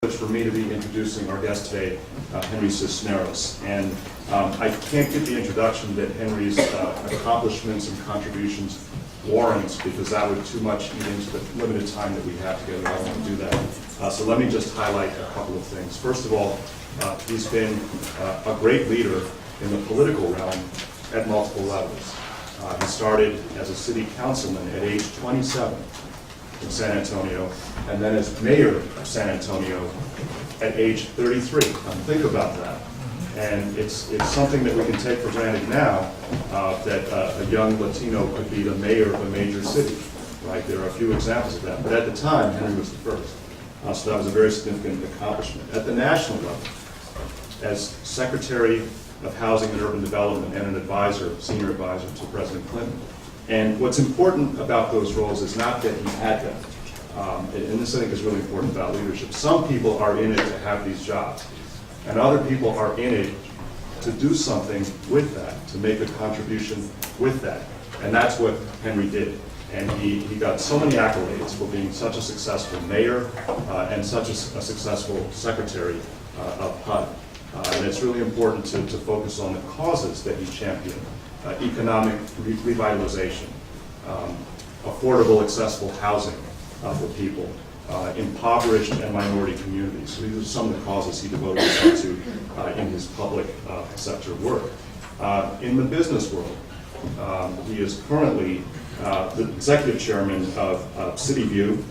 For me to be introducing our guest today, Henry Cisneros. And I can't get the introduction that Henry's accomplishments and contributions warrants, because that would too much eat into the limited time that we have together. I don't want to do that. So let me just highlight a couple of things. First of all, he's been a great leader in the political realm at multiple levels. He started as a city councilman at age 27 in San Antonio, and then as mayor of San Antonio at age 33. Think about that. And it's something that we can take for granted now, that a young Latino could be the mayor of a major city, right? There are a few examples of that. But at the time, Henry was the first. So that was a very significant accomplishment. At the national level, as Secretary of Housing and Urban Development and an advisor, senior advisor to President Clinton. And what's important about those roles is not that he had them. And this, I think, is really important about leadership. Some people are in it to have these jobs, and other people are in it to do something with that, to make a contribution with that. And that's what Henry did. And he got so many accolades for being such a successful mayor and such a successful secretary of HUD. And it's really important to focus on the causes that he championed. Economic revitalization, affordable, accessible housing for people, impoverished and minority communities. So these are some of the causes he devoted himself to in his public sector work. In the business world, he is currently the executive chairman of CityView,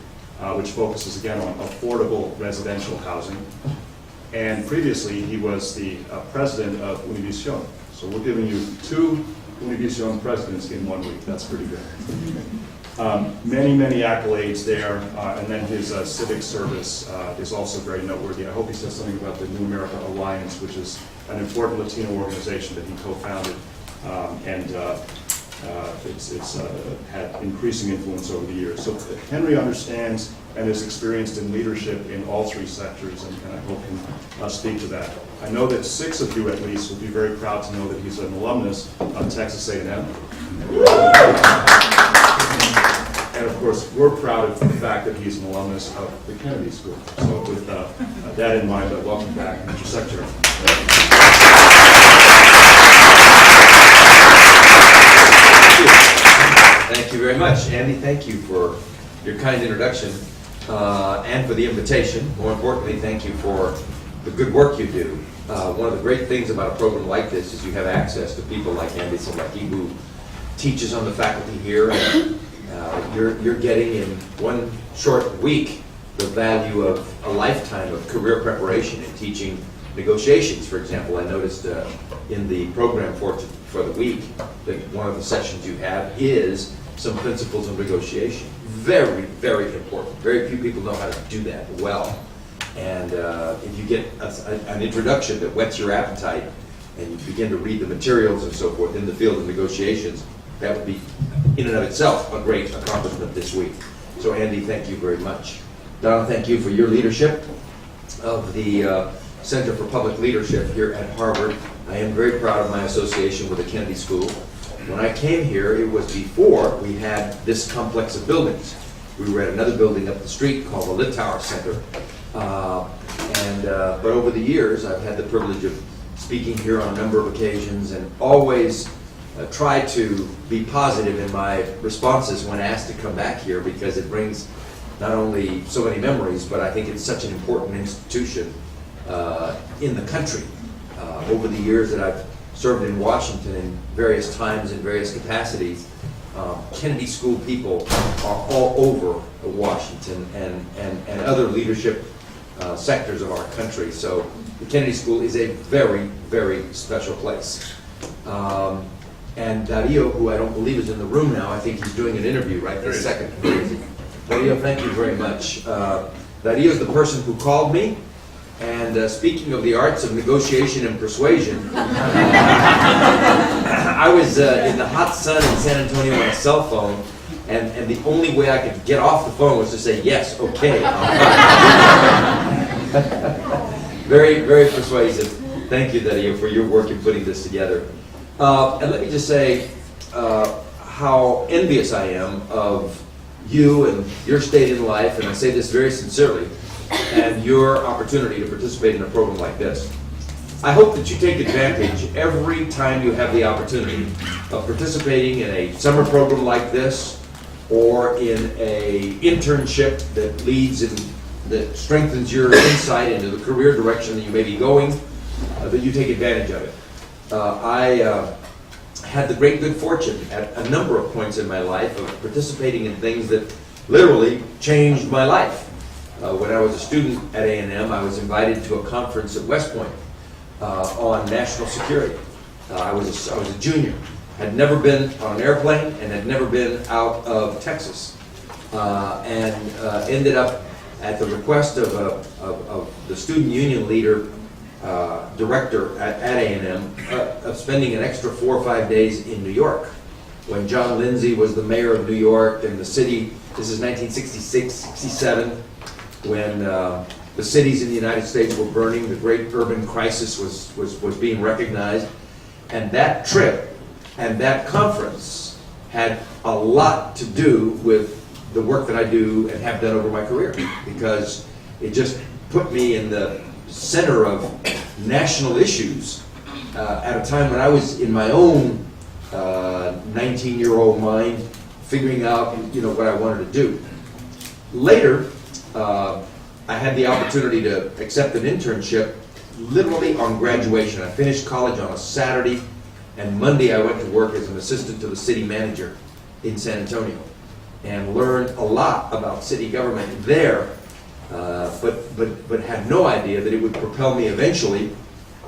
which focuses again on affordable residential housing. And previously, he was the president of Univision. So we're giving you two Univision presidents in 1 week. That's pretty good. Many accolades there, and then his civic service is also very noteworthy. I hope he says something about the New America Alliance, which is an important Latino organization that he co-founded, and it's had increasing influence over the years. So Henry understands and is experienced in leadership in all three sectors, and I hope can speak to that. I know that 6 of you at least will be very proud to know that he's an alumnus of Texas A&M. And of course, we're proud of the fact that he's an alumnus of the Kennedy School. So with that in mind, welcome back, Mr. Secretary. Thank you very much, Andy. Thank you for your kind introduction and for the invitation. More importantly, thank you for the good work you do. One of the great things about a program like this is you have access to people like Andy Sellecki, who teaches on the faculty here, and you're getting in one short week the value of a lifetime of career preparation in teaching negotiations. For example, I noticed in the program for the week that one of the sessions you have is some principles of negotiation. Very important. Very few people know how to do that well. And if you get an introduction that whets your appetite and you begin to read the materials and so forth in the field of negotiations, that would be in and of itself a great accomplishment this week. So Andy, thank you very much. Don, thank you for your leadership of the Center for Public Leadership here at Harvard. I am very proud of my association with the Kennedy School. When I came here, it was before we had this complex of buildings. We were at another building up the street called the Littauer Center. But over the years, I've had the privilege of speaking here on a number of occasions, and always try to be positive in my responses when asked to come back here, because it brings not only so many memories, but I think it's such an important institution in the country. Over the years that I've served in Washington in various times in various capacities, Kennedy School people are all over Washington and other leadership sectors of our country. So the Kennedy School is a very special place. And Dario, who I don't believe is in the room now, I think he's doing an interview right this second. Dario, thank you very much. Dario is the person who called me. And speaking of the arts of negotiation and persuasion, I was in the hot sun in San Antonio on a cell phone, and the only way I could get off the phone was to say, yes, okay. Very persuasive. Thank you, Dario, for your work in putting this together. And let me just say how envious I am of you and your state in life, and I say this very sincerely, and your opportunity to participate in a program like this. I hope that you take advantage every time you have the opportunity of participating in a summer program like this, or in a internship that leads and that strengthens your insight into the career direction that you may be going, that you take advantage of it. I had the great good fortune at a number of points in my life of participating in things that literally changed my life. When I was a student at A&M, I was invited to a conference at West Point on national security. I was a junior, had never been on an airplane, and had never been out of Texas, and ended up at the request of the student union leader, director at A&M, of spending an extra 4 or 5 days in New York. When John Lindsay was the mayor of New York, and the city, this is 1966, 67, when the cities in the United States were burning, the great urban crisis was being recognized. And that trip and that conference had a lot to do with the work that I do and have done over my career, because it just put me in the center of national issues at a time when I was in my own 19-year-old mind figuring out, what I wanted to do. Later, I had the opportunity to accept an internship literally on graduation. I finished college on a Saturday, and Monday I went to work as an assistant to the city manager in San Antonio, and learned a lot about city government there, but had no idea that it would propel me eventually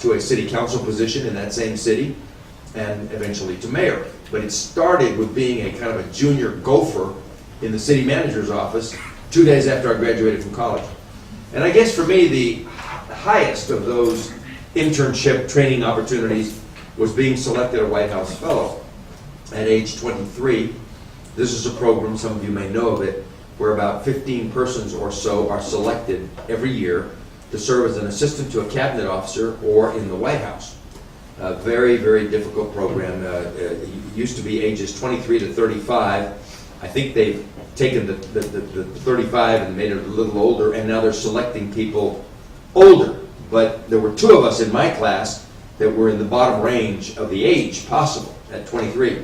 to a city council position in that same city, and eventually to mayor. But it started with being a kind of a junior gopher in the city manager's office 2 days after I graduated from college. And I guess for me, the highest of those internship training opportunities was being selected a White House Fellow at age 23. This is a program, some of you may know of it, where about 15 persons or so are selected every year to serve as an assistant to a cabinet officer or in the White House. A very, very difficult program. It used to be ages 23 to 35. I think they've taken the 35 and made it a little older, and now they're selecting people older. But there were 2 of us in my class that were in the bottom range of the age possible at 23.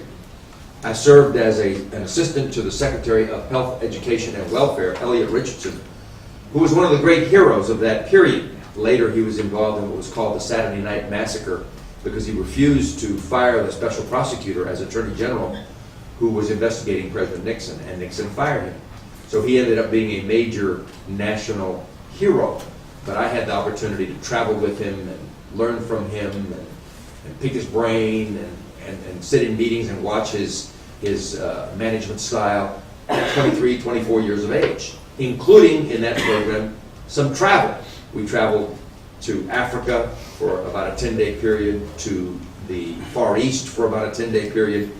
I served as an assistant to the Secretary of Health, Education, and Welfare, Elliot Richardson, who was one of the great heroes of that period. Later, he was involved in what was called the Saturday Night Massacre because he refused to fire the special prosecutor as Attorney General who was investigating President Nixon, and Nixon fired him. So he ended up being a major national hero. But I had the opportunity to travel with him and learn from him and pick his brain and sit in meetings and watch his management style at 23, 24 years of age, including in that program some travel. We traveled to Africa for about a 10-day period, to the Far East for about a 10-day period.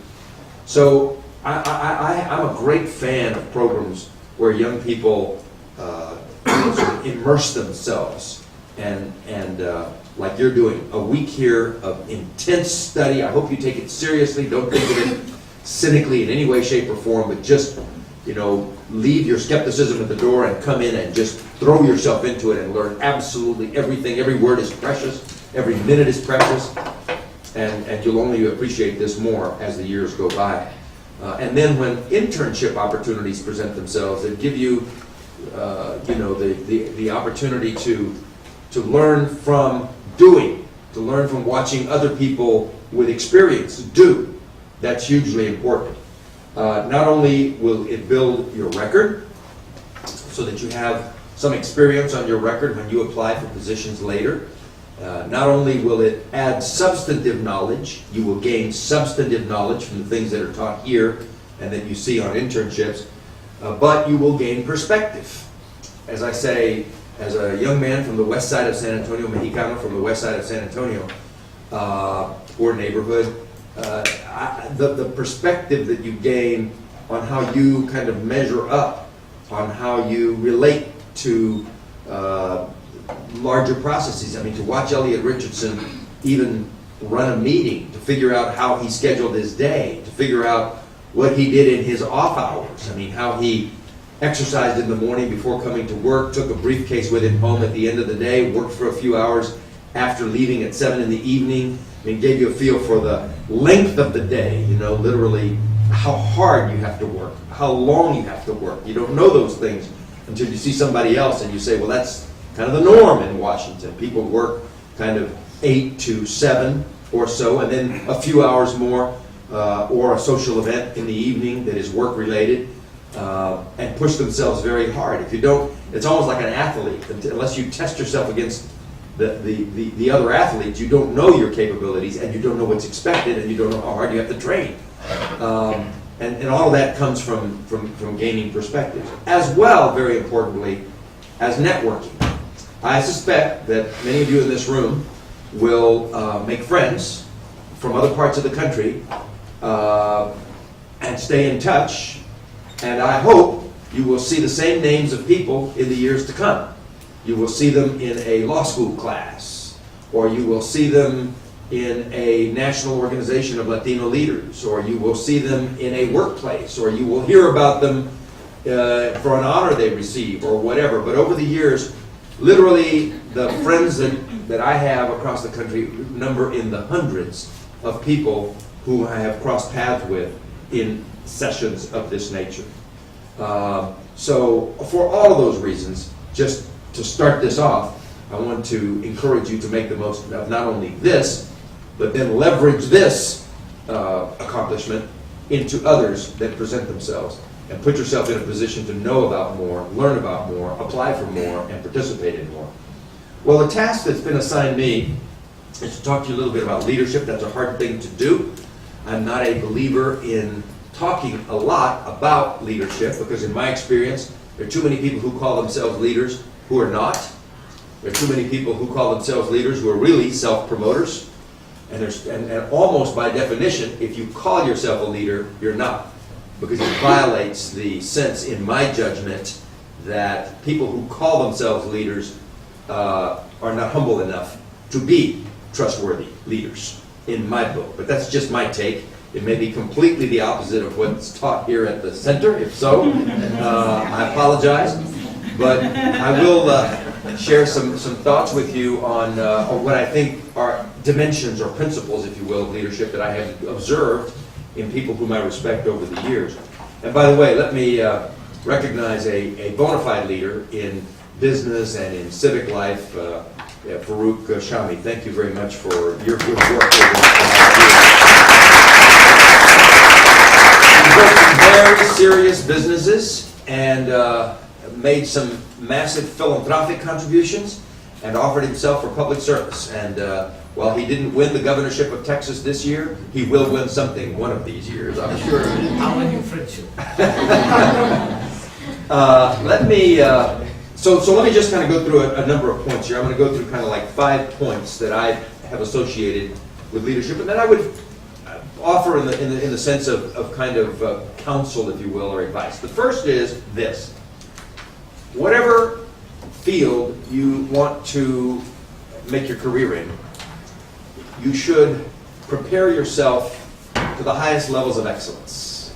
So I'm a great fan of programs where young people sort of immerse themselves and like you're doing, a week here of intense study. I hope you take it seriously. Don't think of it cynically in any way, shape, or form, but just, leave your skepticism at the door and come in and just throw yourself into it and learn absolutely everything. Every word is precious. Every minute is precious. And you'll only appreciate this more as the years go by. And then when internship opportunities present themselves, they give you, the opportunity to learn from doing, to learn from watching other people with experience do. That's hugely important. Not only will it build your record, so that you have some experience on your record when you apply for positions later. Not only will it add substantive knowledge, you will gain substantive knowledge from the things that are taught here and that you see on internships, but you will gain perspective. As I say, as a young man from the west side of San Antonio, Mexicano from the west side of San Antonio, poor neighborhood, the perspective that you gain on how you kind of measure up, on how you relate to larger processes. I mean, to watch Elliot Richardson even run a meeting, to figure out how he scheduled his day, to figure out what he did in his off hours. I mean, how he exercised in the morning before coming to work, took a briefcase with him home at the end of the day, worked for a few hours after leaving at 7 in the evening, and gave you a feel for the length of the day, literally how hard you have to work, how long you have to work. You don't know those things until you see somebody else and you say, well, that's kind of the norm in Washington. People work kind of 8 to 7 or so, and then a few hours more, or a social event in the evening that is work-related, and push themselves very hard. If you don't, it's almost like an athlete. Unless you test yourself against the other athletes, you don't know your capabilities, and you don't know what's expected, and you don't know how hard you have to train. And all of that comes from gaining perspectives. As well, very importantly, as networking. I suspect that many of you in this room will make friends from other parts of the country and stay in touch, and I hope you will see the same names of people in the years to come. You will see them in a law school class, or you will see them in a national organization of Latino leaders, or you will see them in a workplace, or you will hear about them for an honor they receive, or whatever. But over the years, literally the friends that I have across the country number in the hundreds of people who I have crossed paths with in sessions of this nature. So for all of those reasons, just to start this off, I want to encourage you to make the most of not only this, but then leverage this accomplishment into others that present themselves, and put yourself in a position to know about more, learn about more, apply for more, and participate in more. Well, the task that's been assigned me is to talk to you a little bit about leadership. That's a hard thing to do. I'm not a believer in talking a lot about leadership, because in my experience, there are too many people who call themselves leaders who are not. There are too many people who call themselves leaders who are really self-promoters. And almost by definition, if you call yourself a leader, you're not. Because it violates the sense, in my judgment, that people who call themselves leaders are not humble enough to be trustworthy leaders, in my book. But that's just my take. It may be completely the opposite of what's taught here at the center. If so, I apologize. But I will share some thoughts with you on what I think are dimensions or principles, if you will, of leadership that I have observed in people whom I respect over the years. And by the way, let me recognize a bona fide leader in business and in civic life, Farouk Shami. Thank you very much for your good work. He's worked in very serious businesses and made some massive philanthropic contributions and offered himself for public service. And while he didn't win the governorship of Texas this year, he will win something one of these years, I'm sure. I'll win your friendship. So let me just kind of go through a number of points here. I'm going to go through kind of like 5 points that I have associated with leadership, and then I would offer in the sense of kind of counsel, if you will, or advice. The first is this: whatever field you want to make your career in, you should prepare yourself to the highest levels of excellence.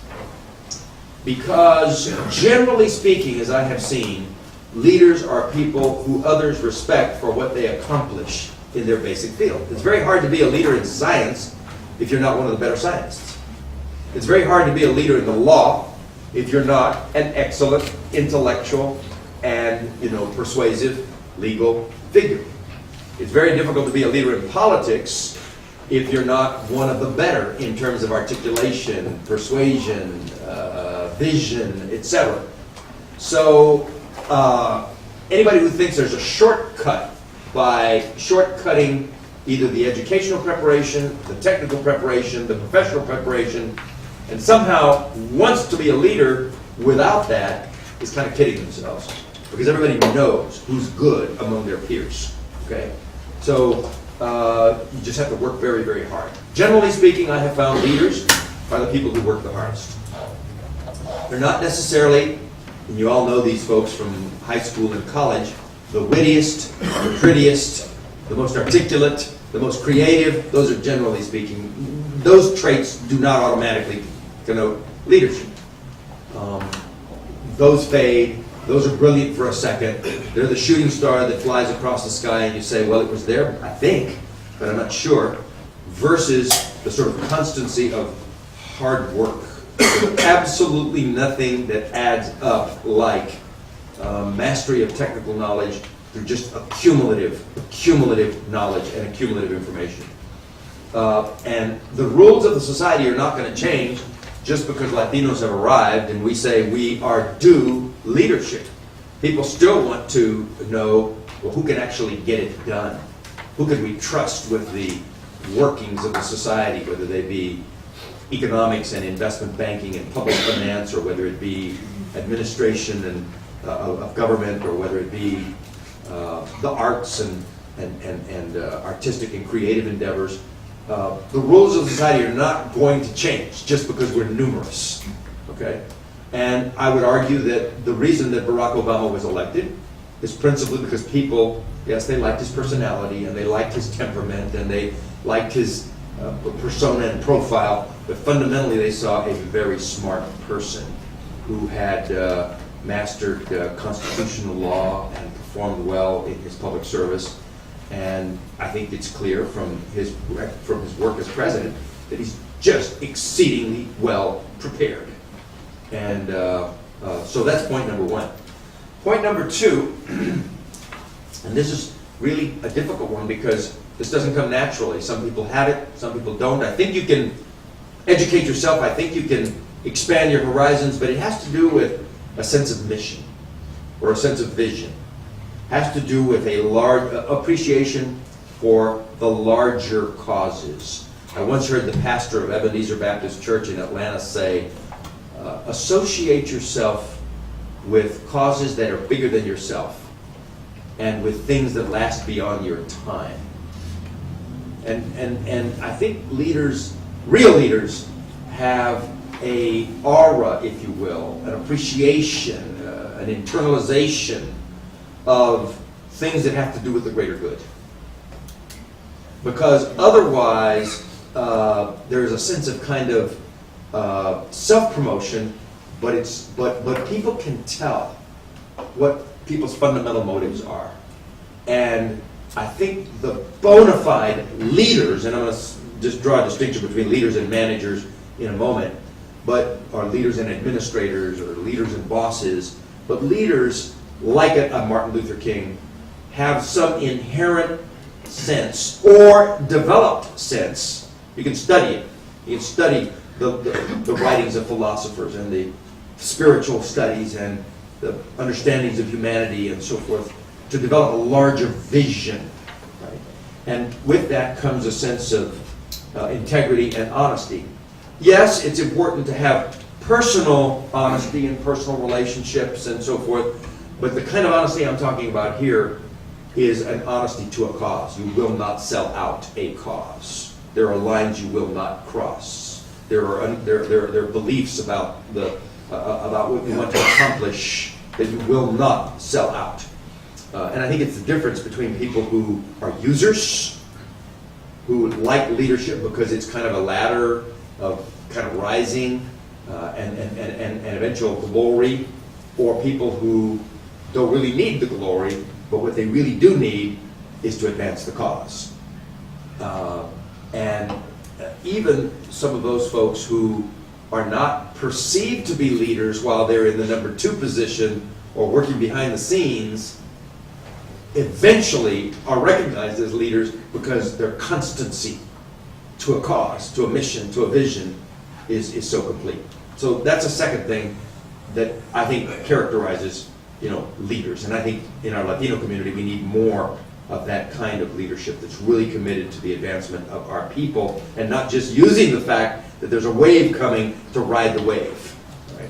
Because generally speaking, as I have seen, leaders are people who others respect for what they accomplish in their basic field. It's very hard to be a leader in science if you're not one of the better scientists. It's very hard to be a leader in the law if you're not an excellent intellectual and, persuasive legal figure. It's very difficult to be a leader in politics if you're not one of the better in terms of articulation, persuasion, vision, etc. So anybody who thinks there's a shortcut by shortcutting either the educational preparation, the technical preparation, the professional preparation, and somehow wants to be a leader without that is kind of kidding themselves, because everybody knows who's good among their peers. Okay, so you just have to work very, very hard. Generally speaking, I have found leaders are the people who work the hardest. They're not necessarily, and you all know these folks from high school and college, the wittiest, the prettiest, the most articulate, the most creative. Those are, generally speaking, those traits do not automatically connote leadership. those fade. Those are brilliant for a second. They're the shooting star that flies across the sky, and you say, well, it was there, I think, but I'm not sure, versus the sort of constancy of hard work. There's absolutely nothing that adds up like mastery of technical knowledge through just accumulative knowledge and accumulative information. And the rules of the society are not going to change just because Latinos have arrived and we say we are due leadership. People still want to know, well, who can actually get it done? Who can we trust with the workings of the society, whether they be economics and investment banking and public finance, or whether it be administration and of government, or whether it be the arts and artistic and creative endeavors. The rules of society are not going to change just because we're numerous, okay? And I would argue that the reason that Barack Obama was elected is principally because people, yes, they liked his personality, and they liked his temperament, and they liked his persona and profile, but fundamentally they saw a very smart person who had mastered constitutional law and performed well in his public service. And I think it's clear from his work as president that he's just exceedingly well prepared. And so that's point number one. Point number two, and this is really a difficult one because this doesn't come naturally. Some people have it, some people don't. I think you can educate yourself. I think you can expand your horizons, but it has to do with a sense of mission or a sense of vision. Has to do with a large appreciation for the larger causes. I once heard the pastor of Ebenezer Baptist Church in Atlanta say, associate yourself with causes that are bigger than yourself and with things that last beyond your time. And I think leaders, real leaders, have a aura, if you will, an appreciation, an internalization of things that have to do with the greater good. Because otherwise, there's a sense of kind of self-promotion, but people can tell what people's fundamental motives are. And I think the bona fide leaders, and I'm going to just draw a distinction between leaders and managers in a moment, but are leaders and administrators or leaders and bosses, but leaders like a Martin Luther King have some inherent sense or developed sense. You can study it. You can study the writings of philosophers and the spiritual studies and the understandings of humanity and so forth to develop a larger vision. Right? And with that comes a sense of integrity and honesty. Yes, it's important to have personal honesty and personal relationships and so forth, but the kind of honesty I'm talking about here is an honesty to a cause. You will not sell out a cause. There are lines you will not cross. There are beliefs about what you want to accomplish that you will not sell out. And I think it's the difference between people who are users, who like leadership because it's kind of a ladder of kind of rising and eventual glory, or people who don't really need the glory, but what they really do need is to advance the cause. And even some of those folks who are not perceived to be leaders while they're in the number 2 position or working behind the scenes, eventually are recognized as leaders because their constancy to a cause, to a mission, to a vision is so complete. So that's a second thing that I think characterizes, leaders. And I think in our Latino community we need more of that kind of leadership that's really committed to the advancement of our people and not just using the fact that there's a wave coming to ride the wave. Right?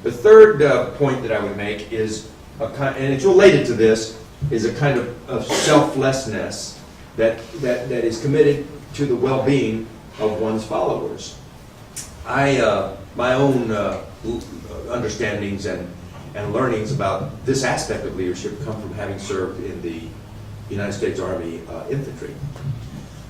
The third point that I would make is, and it's related to this, is a kind of selflessness that is committed to the well-being of one's followers. My own understandings and learnings about this aspect of leadership come from having served in the United States Army infantry,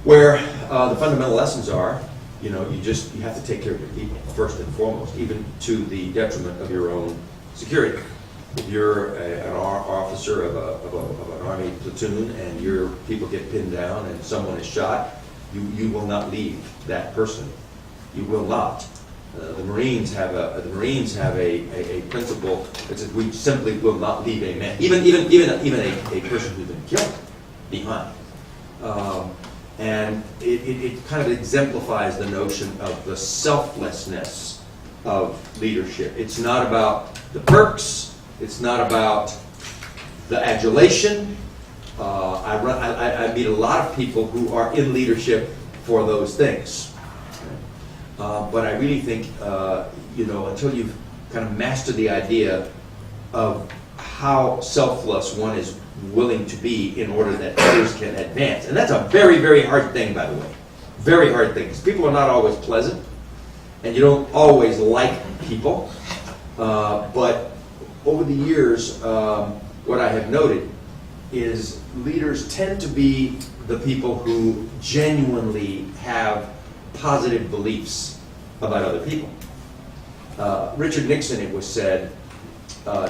where the fundamental lessons are, you have to take care of your people first and foremost, even to the detriment of your own security. If you're an officer of an Army platoon and your people get pinned down and someone is shot, you will not leave that person. You will not. The Marines have a principle that says we simply will not leave a man, even a person who's been killed, behind. And it kind of exemplifies the notion of the selflessness of leadership. It's not about the perks. It's not about the adulation. I meet a lot of people who are in leadership for those things. But I really think, until you've kind of mastered the idea of how selfless one is willing to be in order that others can advance. And that's a very, very hard thing, by the way. Very hard thing. Because people are not always pleasant, and you don't always like people. But over the years, what I have noted is leaders tend to be the people who genuinely have positive beliefs about other people. Richard Nixon, it was said,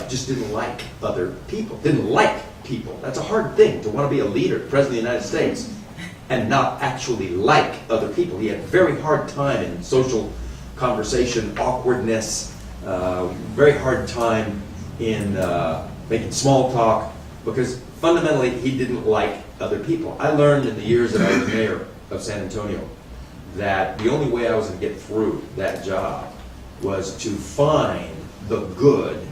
just didn't like other people. Didn't like people. That's a hard thing, to want to be a leader, President of the United States, and not actually like other people. He had a very hard time in social conversation, awkwardness, very hard time in making small talk, because fundamentally he didn't like other people. I learned in the years that I was mayor of San Antonio that the only way I was going to get through that job was to find the good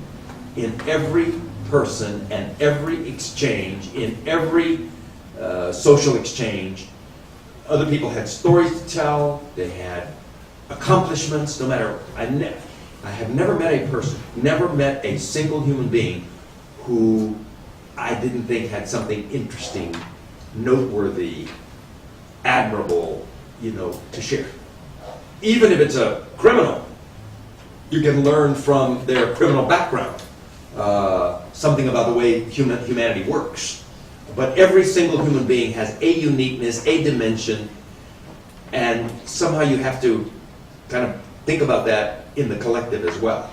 in every person and every exchange, in every social exchange. Other people had stories to tell, they had accomplishments, no matter, I have never met a person, never met a single human being who I didn't think had something interesting, noteworthy, admirable, to share. Even if it's a criminal, you can learn from their criminal background something about the way humanity works. But every single human being has a uniqueness, a dimension, and somehow you have to kind of think about that in the collective as well.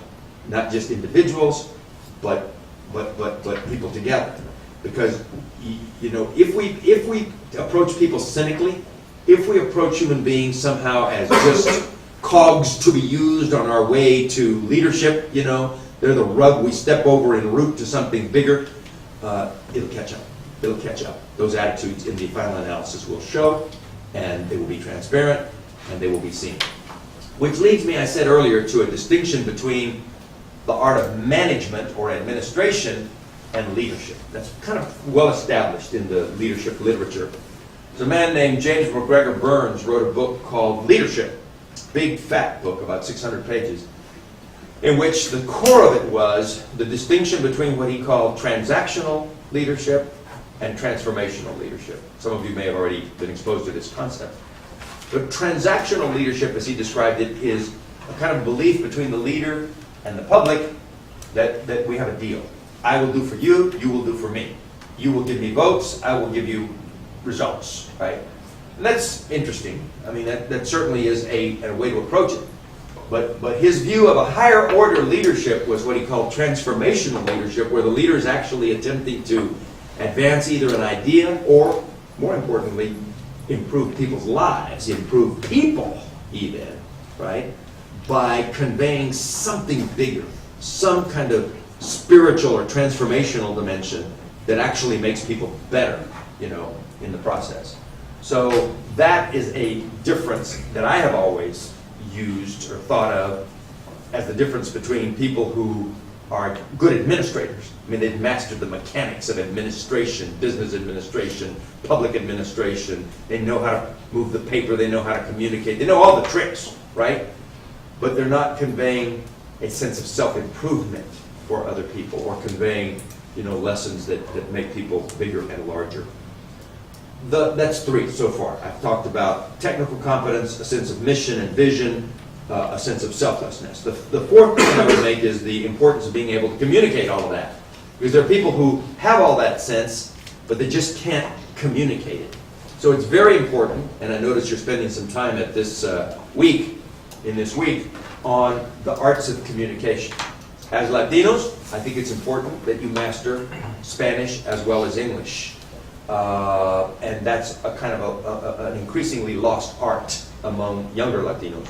Not just individuals, but people together. Because if we approach people cynically, if we approach human beings somehow as just cogs to be used on our way to leadership, they're the rug we step over en route to something bigger, it'll catch up. It'll catch up. Those attitudes in the final analysis will show, and they will be transparent, and they will be seen. Which leads me, I said earlier, to a distinction between the art of management or administration and leadership. That's kind of well established in the leadership literature. There's a man named James McGregor Burns wrote a book called Leadership, big fat book, about 600 pages, in which the core of it was the distinction between what he called transactional leadership and transformational leadership. Some of you may have already been exposed to this concept. But transactional leadership, as he described it, is a kind of belief between the leader and the public that we have a deal. I will do for you, you will do for me. You will give me votes, I will give you results, right? And that's interesting. I mean, that certainly is a way to approach it. But his view of a higher order leadership was what he called transformational leadership, where the leader is actually attempting to advance either an idea or, more importantly, improve people's lives, improve people even, right? By conveying something bigger, some kind of spiritual or transformational dimension that actually makes people better, in the process. So that is a difference that I have always used or thought of as the difference between people who are good administrators. I mean, they've mastered the mechanics of administration, business administration, public administration. They know how to move the paper. They know how to communicate. They know all the tricks, right? But they're not conveying a sense of self-improvement for other people or conveying, lessons that make people bigger and larger. That's three so far. I've talked about technical competence, a sense of mission and vision, a sense of selflessness. The fourth point I would make is the importance of being able to communicate all of that. Because there are people who have all that sense, but they just can't communicate it. So it's very important, and I notice you're spending some time at this week, on the arts of communication. As Latinos, I think it's important that you master Spanish as well as English. And that's a kind of an increasingly lost art among younger Latinos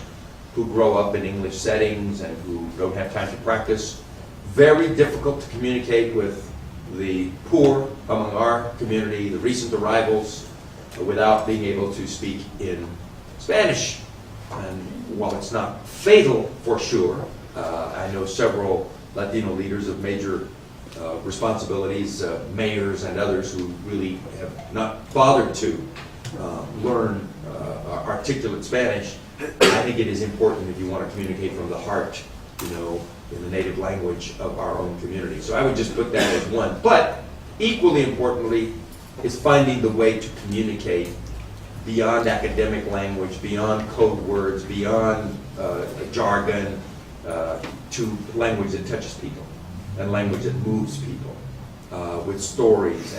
who grow up in English settings and who don't have time to practice. Very difficult to communicate with the poor among our community, the recent arrivals, without being able to speak in Spanish. And while it's not fatal for sure, I know several Latino leaders of major responsibilities, mayors and others who really have not bothered to learn articulate Spanish. I think it is important if you want to communicate from the heart, you know, in the native language of our own community. So I would just put that as one. But equally importantly is finding the way to communicate beyond academic language, beyond code words, beyond jargon, to language that touches people and language that moves people with stories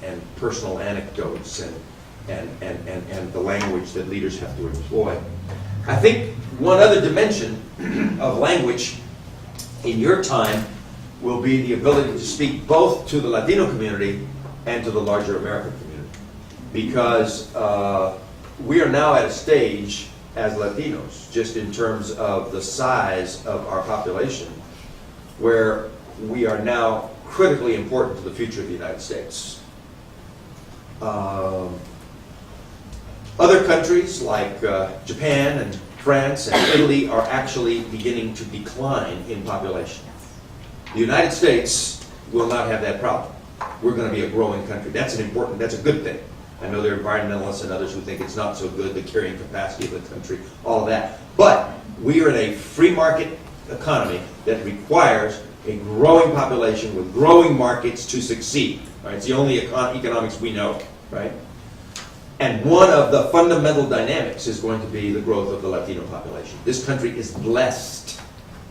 and personal anecdotes and the language that leaders have to employ. I think one other dimension of language in your time will be the ability to speak both to the Latino community and to the larger American community. Because we are now at a stage as Latinos, just in terms of the size of our population, where we are now critically important to the future of the United States. Other countries like Japan and France and Italy are actually beginning to decline in population. The United States will not have that problem. We're going to be a growing country. That's a good thing. I know there are environmentalists and others who think it's not so good, the carrying capacity of the country, all of that. But we are in a free market economy that requires a growing population with growing markets to succeed. Right? It's the only economics we know, right? And one of the fundamental dynamics is going to be the growth of the Latino population. This country is blessed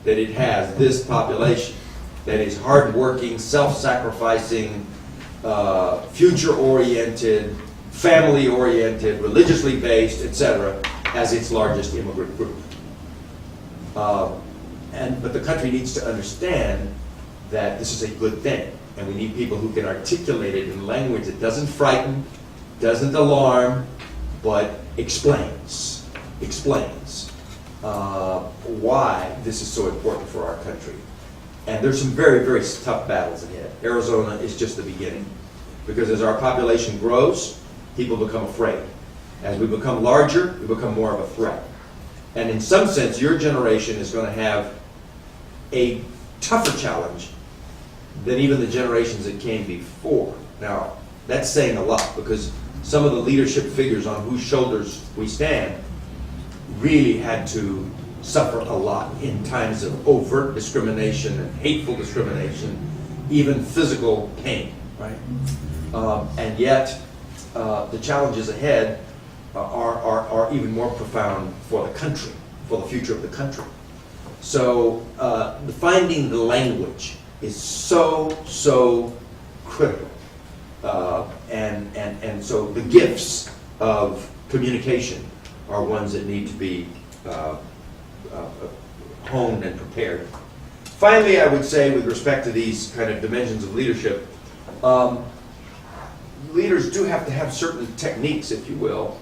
that it has this population that is hardworking, self-sacrificing, future-oriented, family-oriented, religiously based, etc., as its largest immigrant group. But the country needs to understand that this is a good thing, and we need people who can articulate it in language that doesn't frighten, doesn't alarm, but explains why this is so important for our country. And there's some very, very tough battles ahead. Arizona is just the beginning, because as our population grows, people become afraid. As we become larger, we become more of a threat. And in some sense, your generation is going to have a tougher challenge than even the generations that came before. Now, that's saying a lot, because some of the leadership figures on whose shoulders we stand really had to suffer a lot in times of overt discrimination and hateful discrimination, even physical pain, right? And yet, the challenges ahead are even more profound for the country, for the future of the country. So finding the language is so critical. And so the gifts of communication are ones that need to be honed and prepared. Finally, I would say, with respect to these kind of dimensions of leadership, leaders do have to have certain techniques, if you will,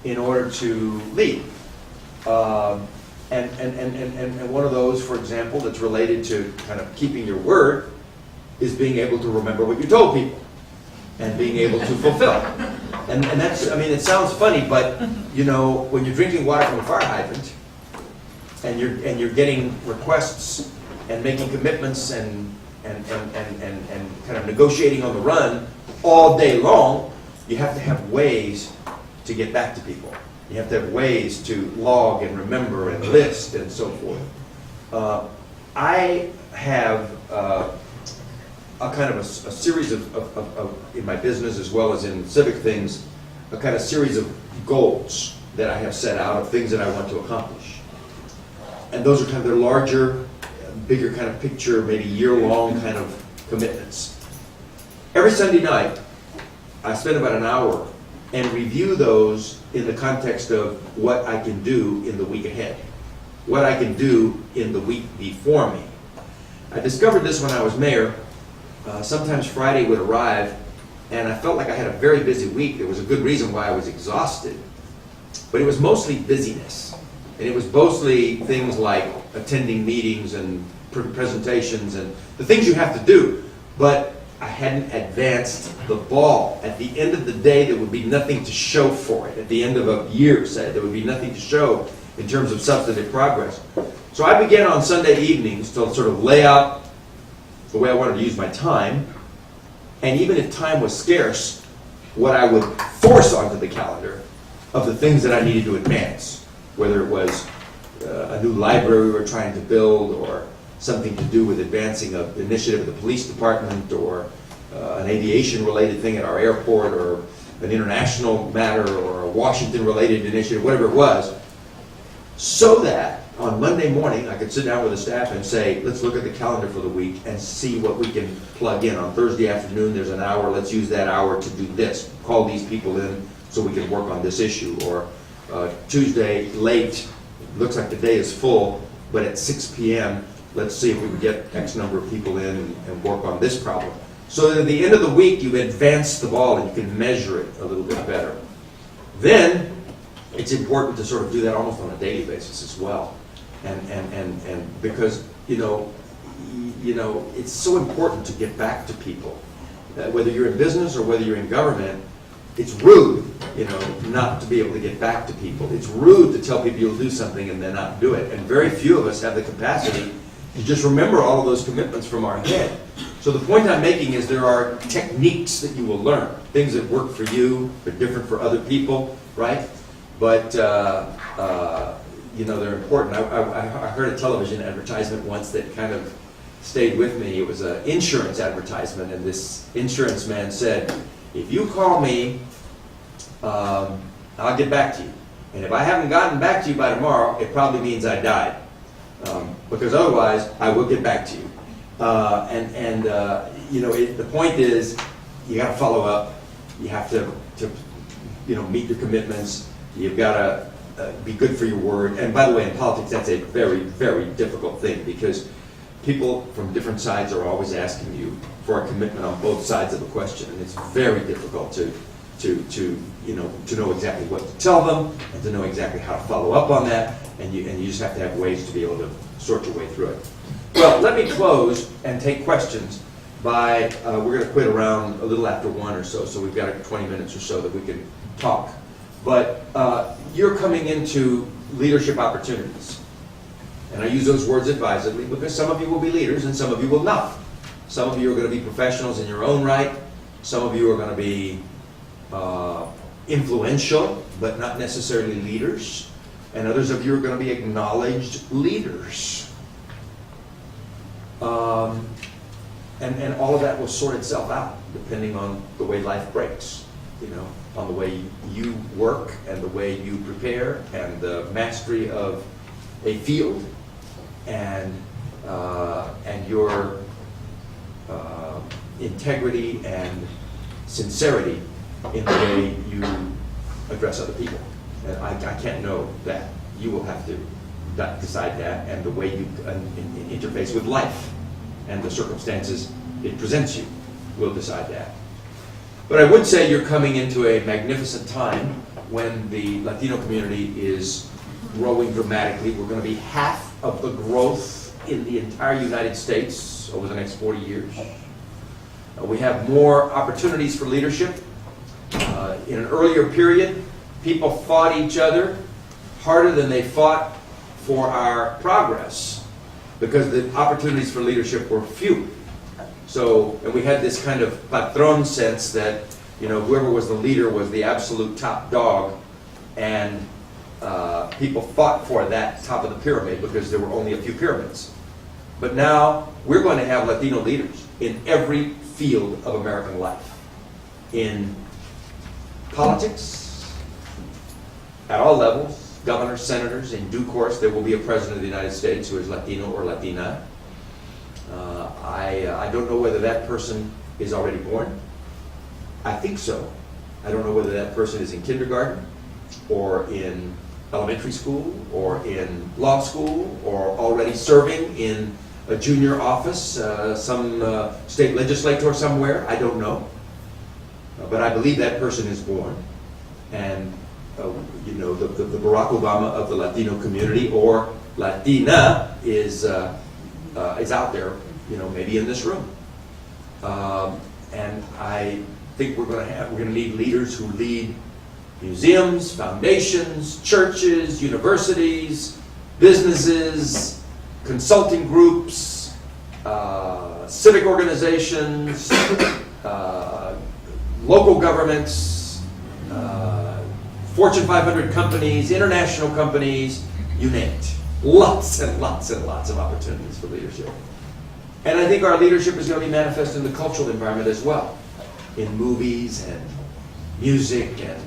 in order to lead. And one of those, for example, that's related to kind of keeping your word is being able to remember what you told people and being able to fulfill. And that's, I mean, it sounds funny, but you know, when you're drinking water from a fire hydrant and you're getting requests and making commitments and kind of negotiating on the run all day long, you have to have ways to get back to people. You have to have ways to log and remember and list and so forth. I have a kind of a series of in my business as well as in civic things, a kind of series of goals that I have set out of things that I want to accomplish. And those are kind of their larger, bigger kind of picture, maybe year-long kind of commitments. Every Sunday night, I spend about an hour and review those in the context of what I can do in the week ahead, what I can do in the week before me. I discovered this when I was mayor. Sometimes Friday would arrive, and I felt like I had a very busy week. There was a good reason why I was exhausted, but it was mostly busyness. And it was mostly things like attending meetings and presentations and the things you have to do. But I hadn't advanced the ball. At the end of the day, there would be nothing to show for it. At the end of a year, say, there would be nothing to show in terms of substantive progress. So I began on Sunday evenings to sort of lay out the way I wanted to use my time. And even if time was scarce, what I would force onto the calendar of the things that I needed to advance, whether it was a new library we were trying to build, or something to do with advancing an initiative of the police department, or an aviation-related thing at our airport, or an international matter, or a Washington-related initiative, whatever it was, so that on Monday morning I could sit down with the staff and say, let's look at the calendar for the week and see what we can plug in. On Thursday afternoon there's an hour, let's use that hour to do this. Call these people in so we can work on this issue. Or Tuesday late, looks like the day is full, but at 6 p.m. let's see if we can get X number of people in and work on this problem. So that at the end of the week you advance the ball and you can measure it a little bit better. Then it's important to sort of do that almost on a daily basis as well. And because, you know, it's so important to get back to people. Whether you're in business or whether you're in government, it's rude, not to be able to get back to people. It's rude to tell people you'll do something and then not do it. And very few of us have the capacity to just remember all of those commitments from our head. So the point I'm making is there are techniques that you will learn. Things that work for you, but different for other people, right? But, they're important. I heard a television advertisement once that kind of stayed with me. It was an insurance advertisement, and this insurance man said, if you call me, I'll get back to you. And if I haven't gotten back to you by tomorrow, it probably means I died. Because otherwise, I will get back to you. The point is, you got to follow up. You have to meet your commitments. You've got to be good for your word. And by the way, in politics, that's a very, very difficult thing, because people from different sides are always asking you for a commitment on both sides of a question, and it's very difficult to know exactly what to tell them and to know exactly how to follow up on that, and you just have to have ways to be able to sort your way through it. Well, let me close and take questions by, we're going to quit around a little after 1 or so, so we've got 20 minutes or so that we can talk. But you're coming into leadership opportunities. And I use those words advisedly because some of you will be leaders and some of you will not. Some of you are going to be professionals in your own right. Some of you are going to be influential, but not necessarily leaders. And others of you are going to be acknowledged leaders. And all of that will sort itself out depending on the way life breaks, on the way you work and the way you prepare and the mastery of a field and your integrity and sincerity in the way you address other people. And I can't know that. You will have to decide that, and the way you interface with life and the circumstances it presents you will decide that. But I would say you're coming into a magnificent time when the Latino community is growing dramatically. We're going to be half of the growth in the entire United States over the next 40 years. We have more opportunities for leadership. In an earlier period, people fought each other harder than they fought for our progress because the opportunities for leadership were few. So, and we had this kind of patron sense that, whoever was the leader was the absolute top dog, and people fought for that top of the pyramid because there were only a few pyramids. But now, we're going to have Latino leaders in every field of American life. In politics, at all levels, governors, senators. In due course, there will be a president of the United States who is Latino or Latina. I don't know whether that person is already born. I think so. I don't know whether that person is in kindergarten or in elementary school or in law school or already serving in a junior office, some state legislator somewhere, I don't know. But I believe that person is born. And, you know, the Barack Obama of the Latino community, or Latina, is out there, you know, maybe in this room. And I think we're going to need leaders who lead museums, foundations, churches, universities, businesses, consulting groups, civic organizations, local governments, Fortune 500 companies, international companies, you name it. Lots and lots and lots of opportunities for leadership. And I think our leadership is going to be manifest in the cultural environment as well, in movies and music and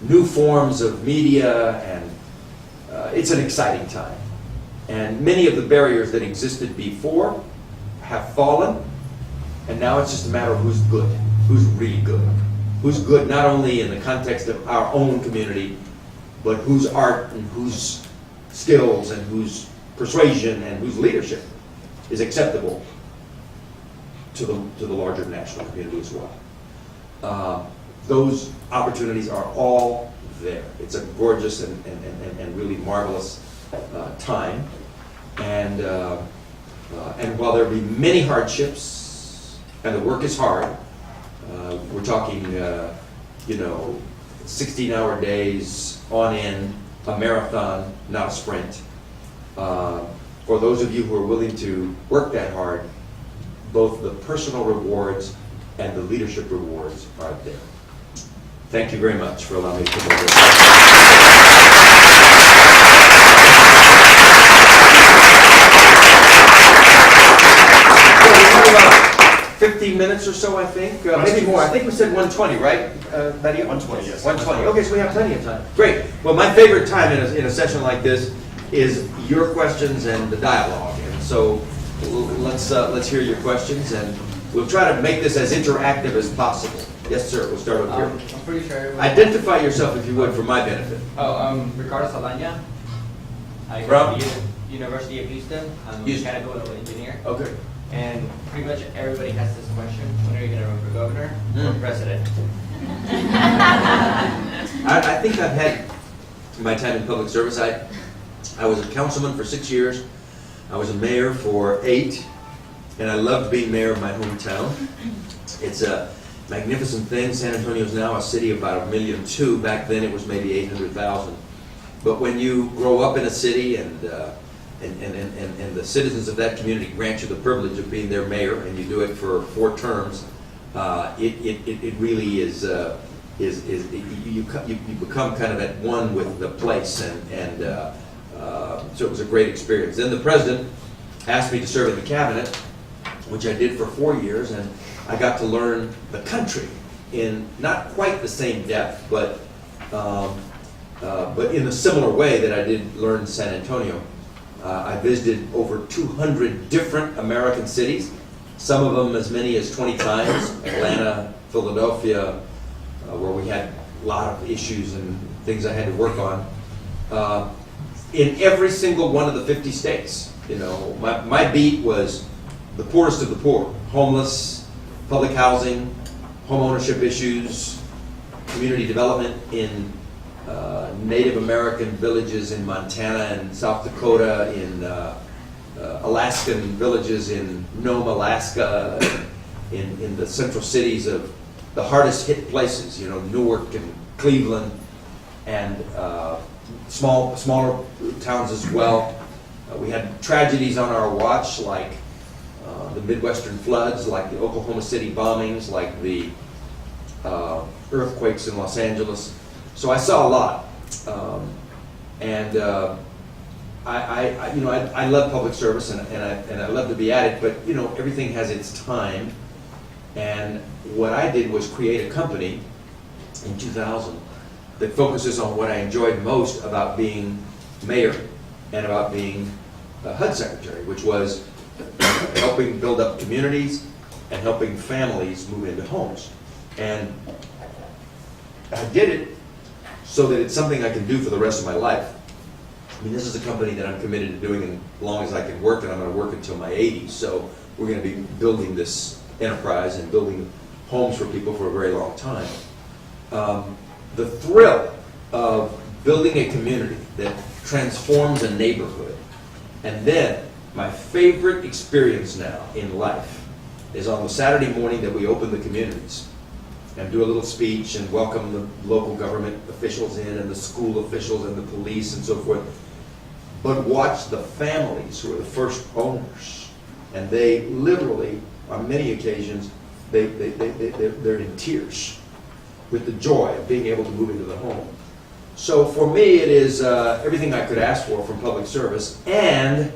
new forms of media, and it's an exciting time. And many of the barriers that existed before have fallen, and now it's just a matter of who's good, who's really good. Who's good not only in the context of our own community, but whose art and whose skills and whose persuasion and whose leadership is acceptable to the larger national community as well. Those opportunities are all there. It's a gorgeous and really marvelous time. And while there will be many hardships and the work is hard, we're talking, you know, 16-hour days on end, a marathon, not a sprint. For those of you who are willing to work that hard, both the personal rewards and the leadership rewards are there. Thank you very much for allowing me to come over. 15 minutes or so, I think. Maybe more. I think we said 120, right? 120, yes. 120. Okay, so we have plenty of time. Great. Well, my favorite time in a session like this is your questions and the dialogue. And so let's hear your questions, and we'll try to make this as interactive as possible. Yes, sir. We'll start over here. I'm pretty sure everyone... Identify yourself, if you would, for my benefit. Ricardo Saldaña. I go From? to the University of Houston. I'm a Houston. mechanical engineer. Okay. And pretty much everybody has this question: when are you going to run for governor or president? I think I've had my time in public service. I was a councilman for 6 years. I was a mayor for 8, and I loved being mayor of my hometown. It's a magnificent thing. San Antonio is now a city of about 1.2 million. Back then it was maybe 800,000. But when you grow up in a city and the citizens of that community grant you the privilege of being their mayor, and you do it for 4 terms, it really is you become kind of at one with the place, and so it was a great experience. Then the president asked me to serve in the cabinet, which I did for 4 years, and I got to learn the country in not quite the same depth, but in a similar way that I did learn San Antonio. I visited over 200 different American cities, some of them as many as 20 times, Atlanta, Philadelphia, where we had a lot of issues and things I had to work on. In every single one of the 50 states, you know, my beat was the poorest of the poor: homeless, public housing, home ownership issues, community development in Native American villages in Montana and South Dakota, in Alaskan villages in Nome, Alaska, in the central cities of the hardest hit places, you know, Newark and Cleveland, and smaller towns as well. We had tragedies on our watch, like the Midwestern floods, like the Oklahoma City bombings, like the earthquakes in Los Angeles. So I saw a lot, I love public service, and I love to be at it. But you know, everything has its time. And what I did was create a company in 2000 that focuses on what I enjoyed most about being mayor and about being HUD secretary, which was helping build up communities and helping families move into homes. And I did it so that it's something I can do for the rest of my life. I mean, this is a company that I'm committed to doing as long as I can work, and I'm going to work until my 80s. So we're going to be building this enterprise and building homes for people for a very long time. The thrill of building a community that transforms a neighborhood, and then my favorite experience now in life is on the Saturday morning that we open the communities and do a little speech and welcome the local government officials in and the school officials and the police and so forth. But watch the families who are the first owners, and they literally, on many occasions, they're in tears with the joy of being able to move into the home. So for me, it is everything I could ask for from public service, and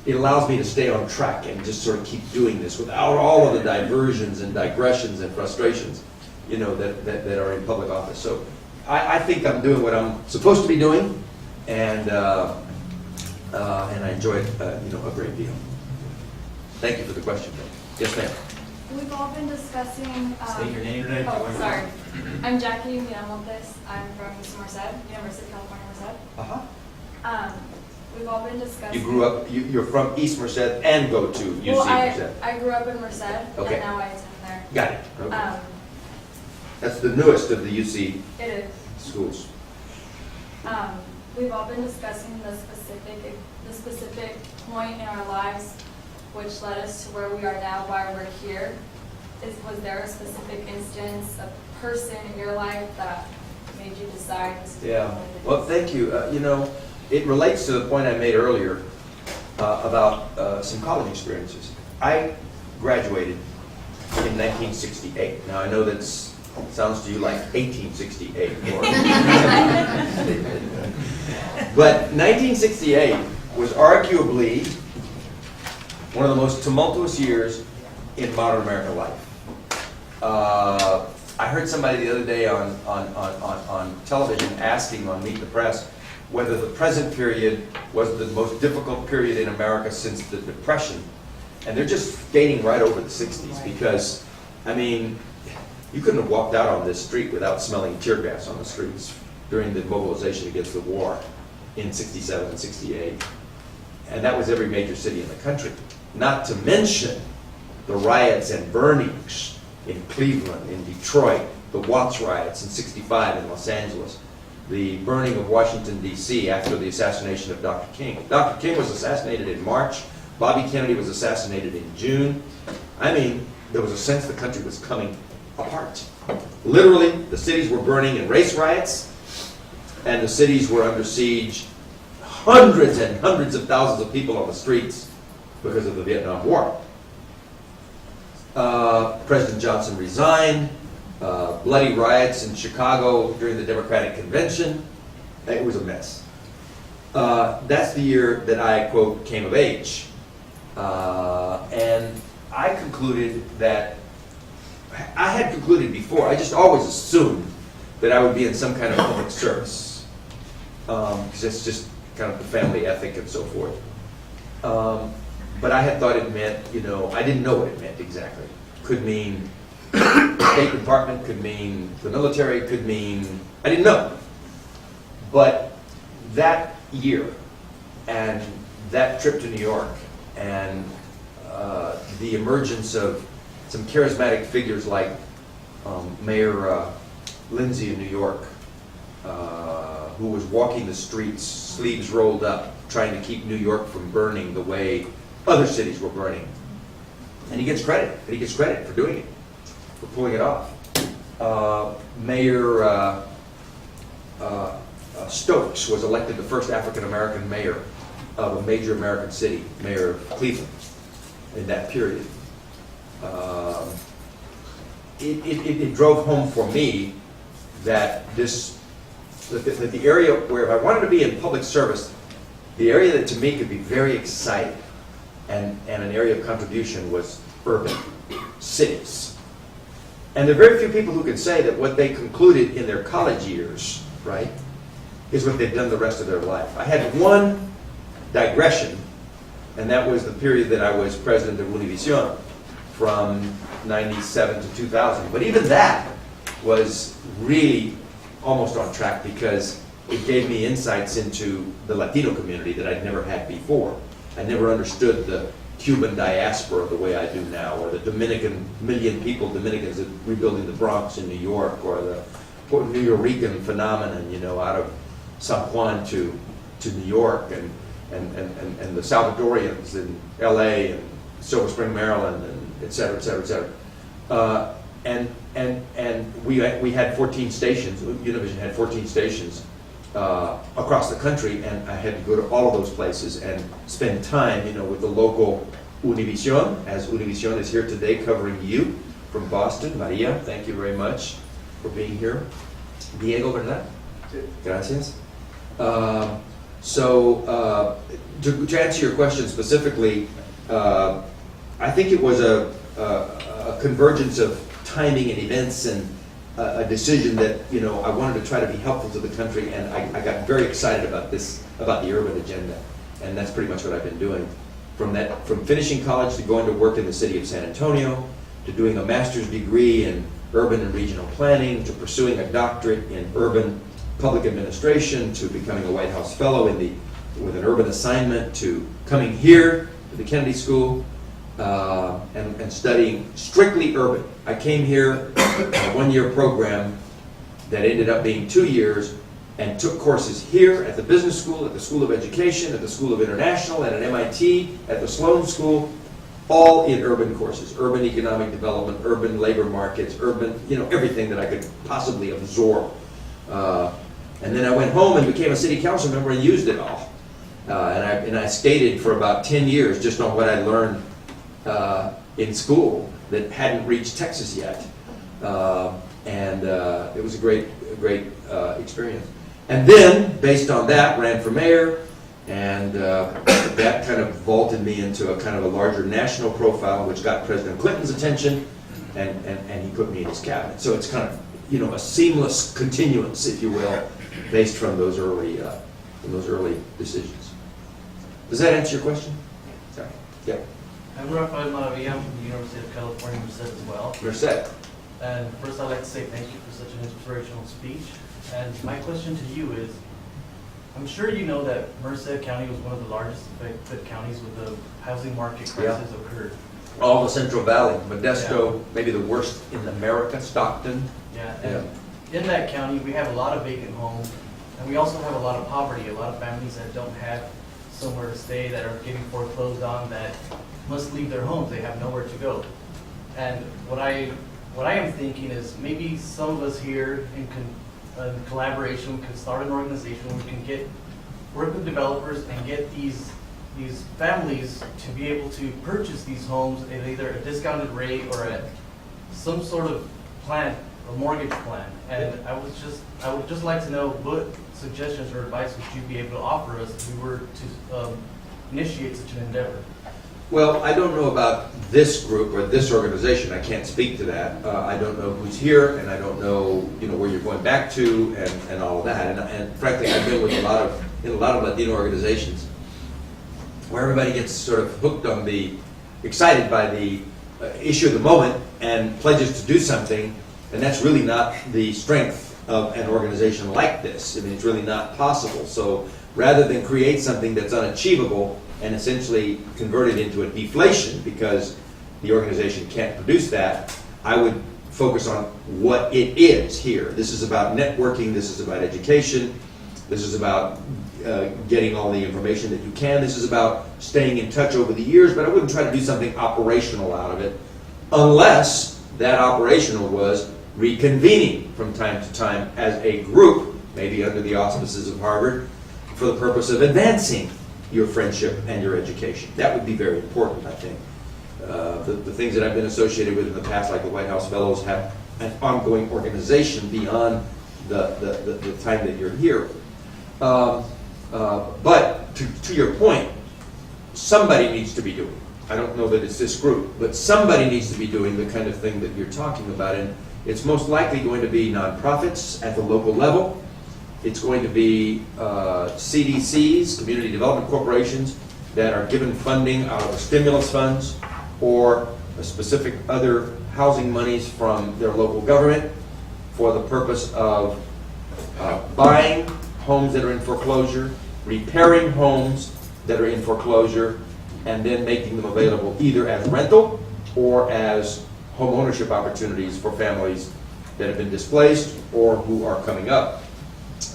it allows me to stay on track and just sort of keep doing this without all of the diversions and digressions and frustrations, you know, that are in public office. So I think I'm doing what I'm supposed to be doing, and I enjoy it, you know, a great deal. Thank you for the question. Yes, ma'am. We've all been discussing. State your name today. Oh, sorry. I'm Jackie Miramontes. I'm from Merced, University of California, Merced. Uh-huh. We've all been discussing. You grew up, you're from East Merced and go to UC Well, Merced. I grew up in Merced, Okay. and now I attend there. Got it. Okay. Um, That's the newest of the UC it is. schools. We've all been discussing the specific point in our lives which led us to where we are now, why we're here. Was there a specific instance, a person in your life that made you decide this? Yeah. Well, thank you. You know, it relates to the point I made earlier about some college experiences. I graduated in 1968. Now, I know that sounds to you like 1868. But 1968 was arguably one of the most tumultuous years in modern American life. I heard somebody the other day on television asking on Meet the Press whether the present period was the most difficult period in America since the Depression. And they're just skating right over the 60s because, I mean, you couldn't have walked out on this street without smelling tear gas on the streets during the mobilization against the war in 67 and 68. And that was every major city in the country. Not to mention the riots and burnings in Cleveland, in Detroit, the Watts riots in 65 in Los Angeles, the burning of Washington, D.C. after the assassination of Dr. King. Dr. King was assassinated in March. Bobby Kennedy was assassinated in June. I mean, there was a sense the country was coming apart. Literally, the cities were burning in race riots, and the cities were under siege. Hundreds and hundreds of thousands of people on the streets because of the Vietnam War. President Johnson resigned. Bloody riots in Chicago during the Democratic Convention. It was a mess. That's the year that I, quote, came of age. And I concluded that, I had concluded before, I just always assumed that I would be in some kind of public service. Because it's just kind of the family ethic and so forth. But I had thought it meant, you know, I didn't know what it meant exactly. Could mean State Department, could mean the military, could mean, I didn't know. But that year and that trip to New York and the emergence of some charismatic figures like Mayor Lindsay in New York, who was walking the streets, sleeves rolled up, trying to keep New York from burning the way other cities were burning. And he gets credit. And he gets credit for doing it, for pulling it off. Mayor Stokes was elected the first African-American mayor of a major American city, mayor of Cleveland, in that period. It drove home for me that that the area where if I wanted to be in public service, the area that to me could be very exciting and an area of contribution was urban cities. And there are very few people who can say that what they concluded in their college years, right, is what they've done the rest of their life. I had one digression, and that was the period that I was president of Univision from 97 to 2000. But even that was really almost on track because it gave me insights into the Latino community that I'd never had before. I never understood the Cuban diaspora the way I do now, or the Dominican, million people, Dominicans that rebuilding the Bronx in New York, or the New Yorican phenomenon, you know, out of San Juan to New York, and the Salvadorians in LA and Silver Spring, Maryland, and et cetera, et cetera, et cetera. And we had 14 stations, Univision had 14 stations across the country, and I had to go to all of those places and spend time, you know, with the local Univision, as Univision is here today covering you from Boston. Maria, thank you very much for being here. Diego, ¿verdad? Gracias. So to answer your question specifically, I think it was a convergence of timing and events and a decision that, you know, I wanted to try to be helpful to the country, and I got very excited about this, about the urban agenda, and that's pretty much what I've been doing. From finishing college to going to work in the city of San Antonio, to doing a master's degree in urban and regional planning, to pursuing a doctorate in urban public administration, to becoming a White House fellow with an urban assignment, to coming here to the Kennedy School and studying strictly urban. I came here on a one-year program that ended up being 2 years, and took courses here at the business school, at the School of Education, at the School of International, and at MIT, at the Sloan School, all in urban courses, urban economic development, urban labor markets, urban, you know, everything that I could possibly absorb. And then I went home and became a city council member and used it all. And I skated for about 10 years just on what I learned in school that hadn't reached Texas yet. And it was a great experience. And then, based on that, ran for mayor, and that kind of vaulted me into a kind of a larger national profile, which got President Clinton's attention, and he put me in his cabinet. So it's kind of, you know, a seamless continuance, if you will, based from those early decisions. Does that answer your question? Sorry. Yeah. I'm Rafael Maravilla from the University of California, Merced as well. Merced. And first I'd like to say thank you for such an inspirational speech. And my question to you is, I'm sure you know that Merced County was one of the largest affected counties with the housing market crisis occurred. All the Central Valley, Modesto, maybe the worst in America, Stockton. Yeah, and in that county we have a lot of vacant homes, and we also have a lot of poverty, a lot of families that don't have somewhere to stay, that are getting foreclosed on, that must leave their homes, they have nowhere to go. And what I am thinking is maybe some of us here in collaboration could start an organization where we can work with developers and get these families to be able to purchase these homes at either a discounted rate or at some sort of plan, a mortgage plan. And I would just like to know what suggestions or advice would you be able to offer us if we were to initiate such an endeavor. Well, I don't know about this group or this organization. I can't speak to that. I don't know who's here, and I don't know, you know, where you're going back to, and all of that. And frankly, I've been with a lot of Latino organizations where everybody gets sort of hooked on excited by the issue of the moment and pledges to do something, and that's really not the strength of an organization like this. I mean, it's really not possible. So rather than create something that's unachievable and essentially convert it into a deflation because the organization can't produce that, I would focus on what it is here. This is about networking, this is about education, this is about getting all the information that you can, this is about staying in touch over the years, but I wouldn't try to do something operational out of it unless that operational was reconvening from time to time as a group, maybe under the auspices of Harvard, for the purpose of advancing your friendship and your education. That would be very important, I think. The things that I've been associated with in the past, like the White House Fellows, have an ongoing organization beyond the time that you're here. But to your point, somebody needs to be doing. I don't know that it's this group, but somebody needs to be doing the kind of thing that you're talking about, and it's most likely going to be nonprofits at the local level. It's going to be CDCs, community development corporations, that are given funding out of the stimulus funds or a specific other housing monies from their local government for the purpose of buying homes that are in foreclosure, repairing homes that are in foreclosure, and then making them available either as rental or as home ownership opportunities for families that have been displaced or who are coming up.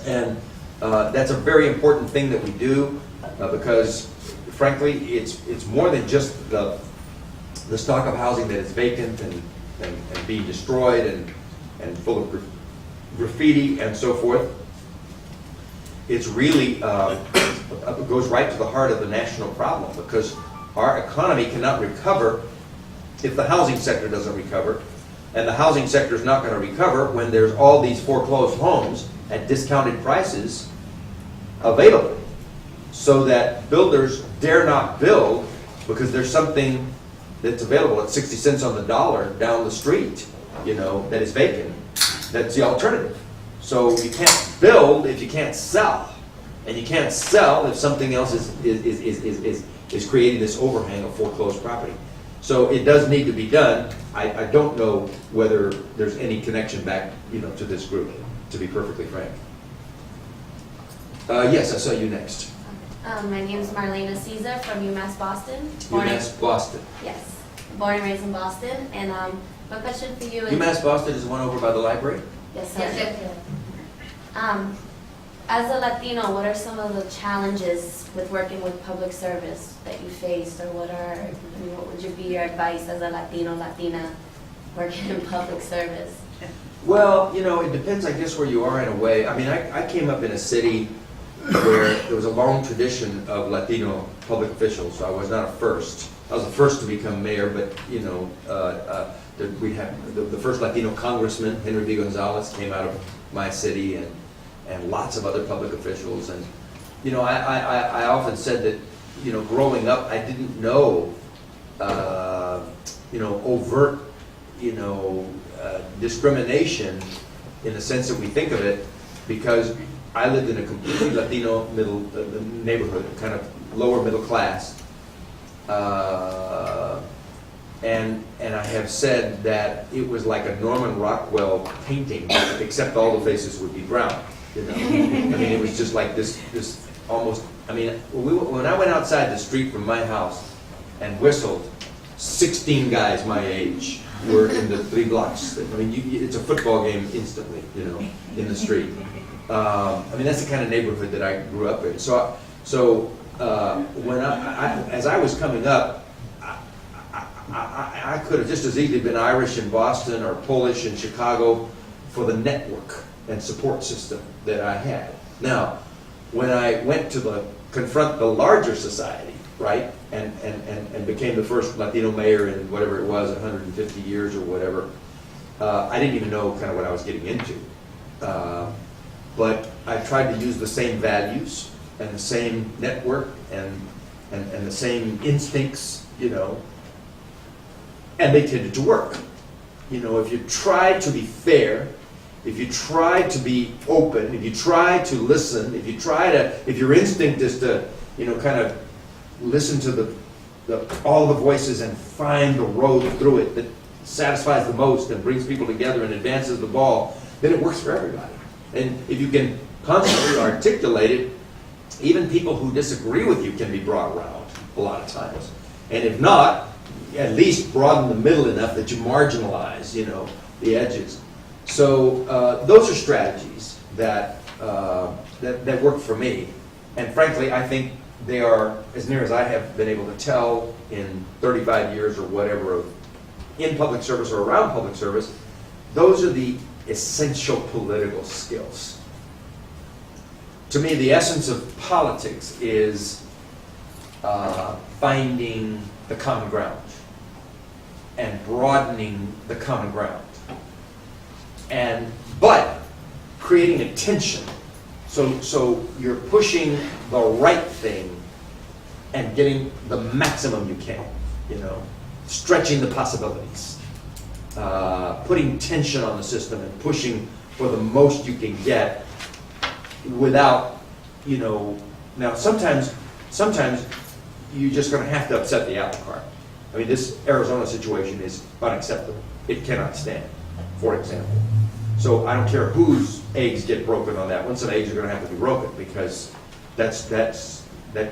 And that's a very important thing that we do because, frankly, it's more than just the stock of housing that is vacant and being destroyed and full of graffiti and so forth. It's really goes right to the heart of the national problem because our economy cannot recover if the housing sector doesn't recover, and the housing sector is not going to recover when there's all these foreclosed homes at discounted prices available, so that builders dare not build because there's something that's available at 60 cents on the dollar down the street, that is vacant. That's the alternative. So you can't build if you can't sell, and you can't sell if something else is creating this overhang of foreclosed property. So it does need to be done. I don't know whether there's any connection back, to this group, to be perfectly frank. Yes, I saw you next. My name is Marlena Cesar from UMass Boston. UMass Boston. Yes, born and raised in Boston. And my question for you is... UMass Boston is the one over by the library? Yes, sir. As a Latino, what are some of the challenges with working with public service that you faced, or what would be your advice as a Latino, Latina working in public service? Well, it depends, I guess, where you are in a way. I mean, I came up in a city where there was a long tradition of Latino public officials, so I was not a first. I was the first to become mayor, but, we had the first Latino congressman, Henry V. Gonzalez, came out of my city, and lots of other public officials. And, I often said that, growing up, I didn't know, overt, discrimination in the sense that we think of it, because I lived in a completely Latino neighborhood, kind of lower middle class. And I have said that it was like a Norman Rockwell painting, except all the faces would be brown. I mean, it was just like this almost. I mean, when I went outside the street from my house and whistled, 16 guys my age were in the 3 blocks. I mean, it's a football game instantly, in the street. I mean, that's the kind of neighborhood that I grew up in. So when as I was coming up, I could have just as easily been Irish in Boston or Polish in Chicago for the network and support system that I had. Now, when I went to confront the larger society, right, and became the first Latino mayor in whatever it was, 150 years or whatever, I didn't even know kind of what I was getting into. But I tried to use the same values and the same network and the same instincts, and they tended to work. If you try to be fair, if you try to be open, if you try to listen, if your instinct is to, kind of listen to all the voices and find the road through it that satisfies the most and brings people together and advances the ball, then it works for everybody. And if you can constantly articulate it, even people who disagree with you can be brought around a lot of times. And if not, at least broaden the middle enough that you marginalize, the edges. So those are strategies that work for me. And frankly, I think they are, as near as I have been able to tell in 35 years or whatever in public service or around public service, those are the essential political skills. To me, the essence of politics is finding the common ground and broadening the common ground, but creating a tension. So you're pushing the right thing and getting the maximum you can, stretching the possibilities, putting tension on the system and pushing for the most you can get without, now sometimes you're just going to have to upset the apple cart. I mean, this Arizona situation is unacceptable. It cannot stand, for example. So I don't care whose eggs get broken on that one, some eggs are gonna have to be broken, because that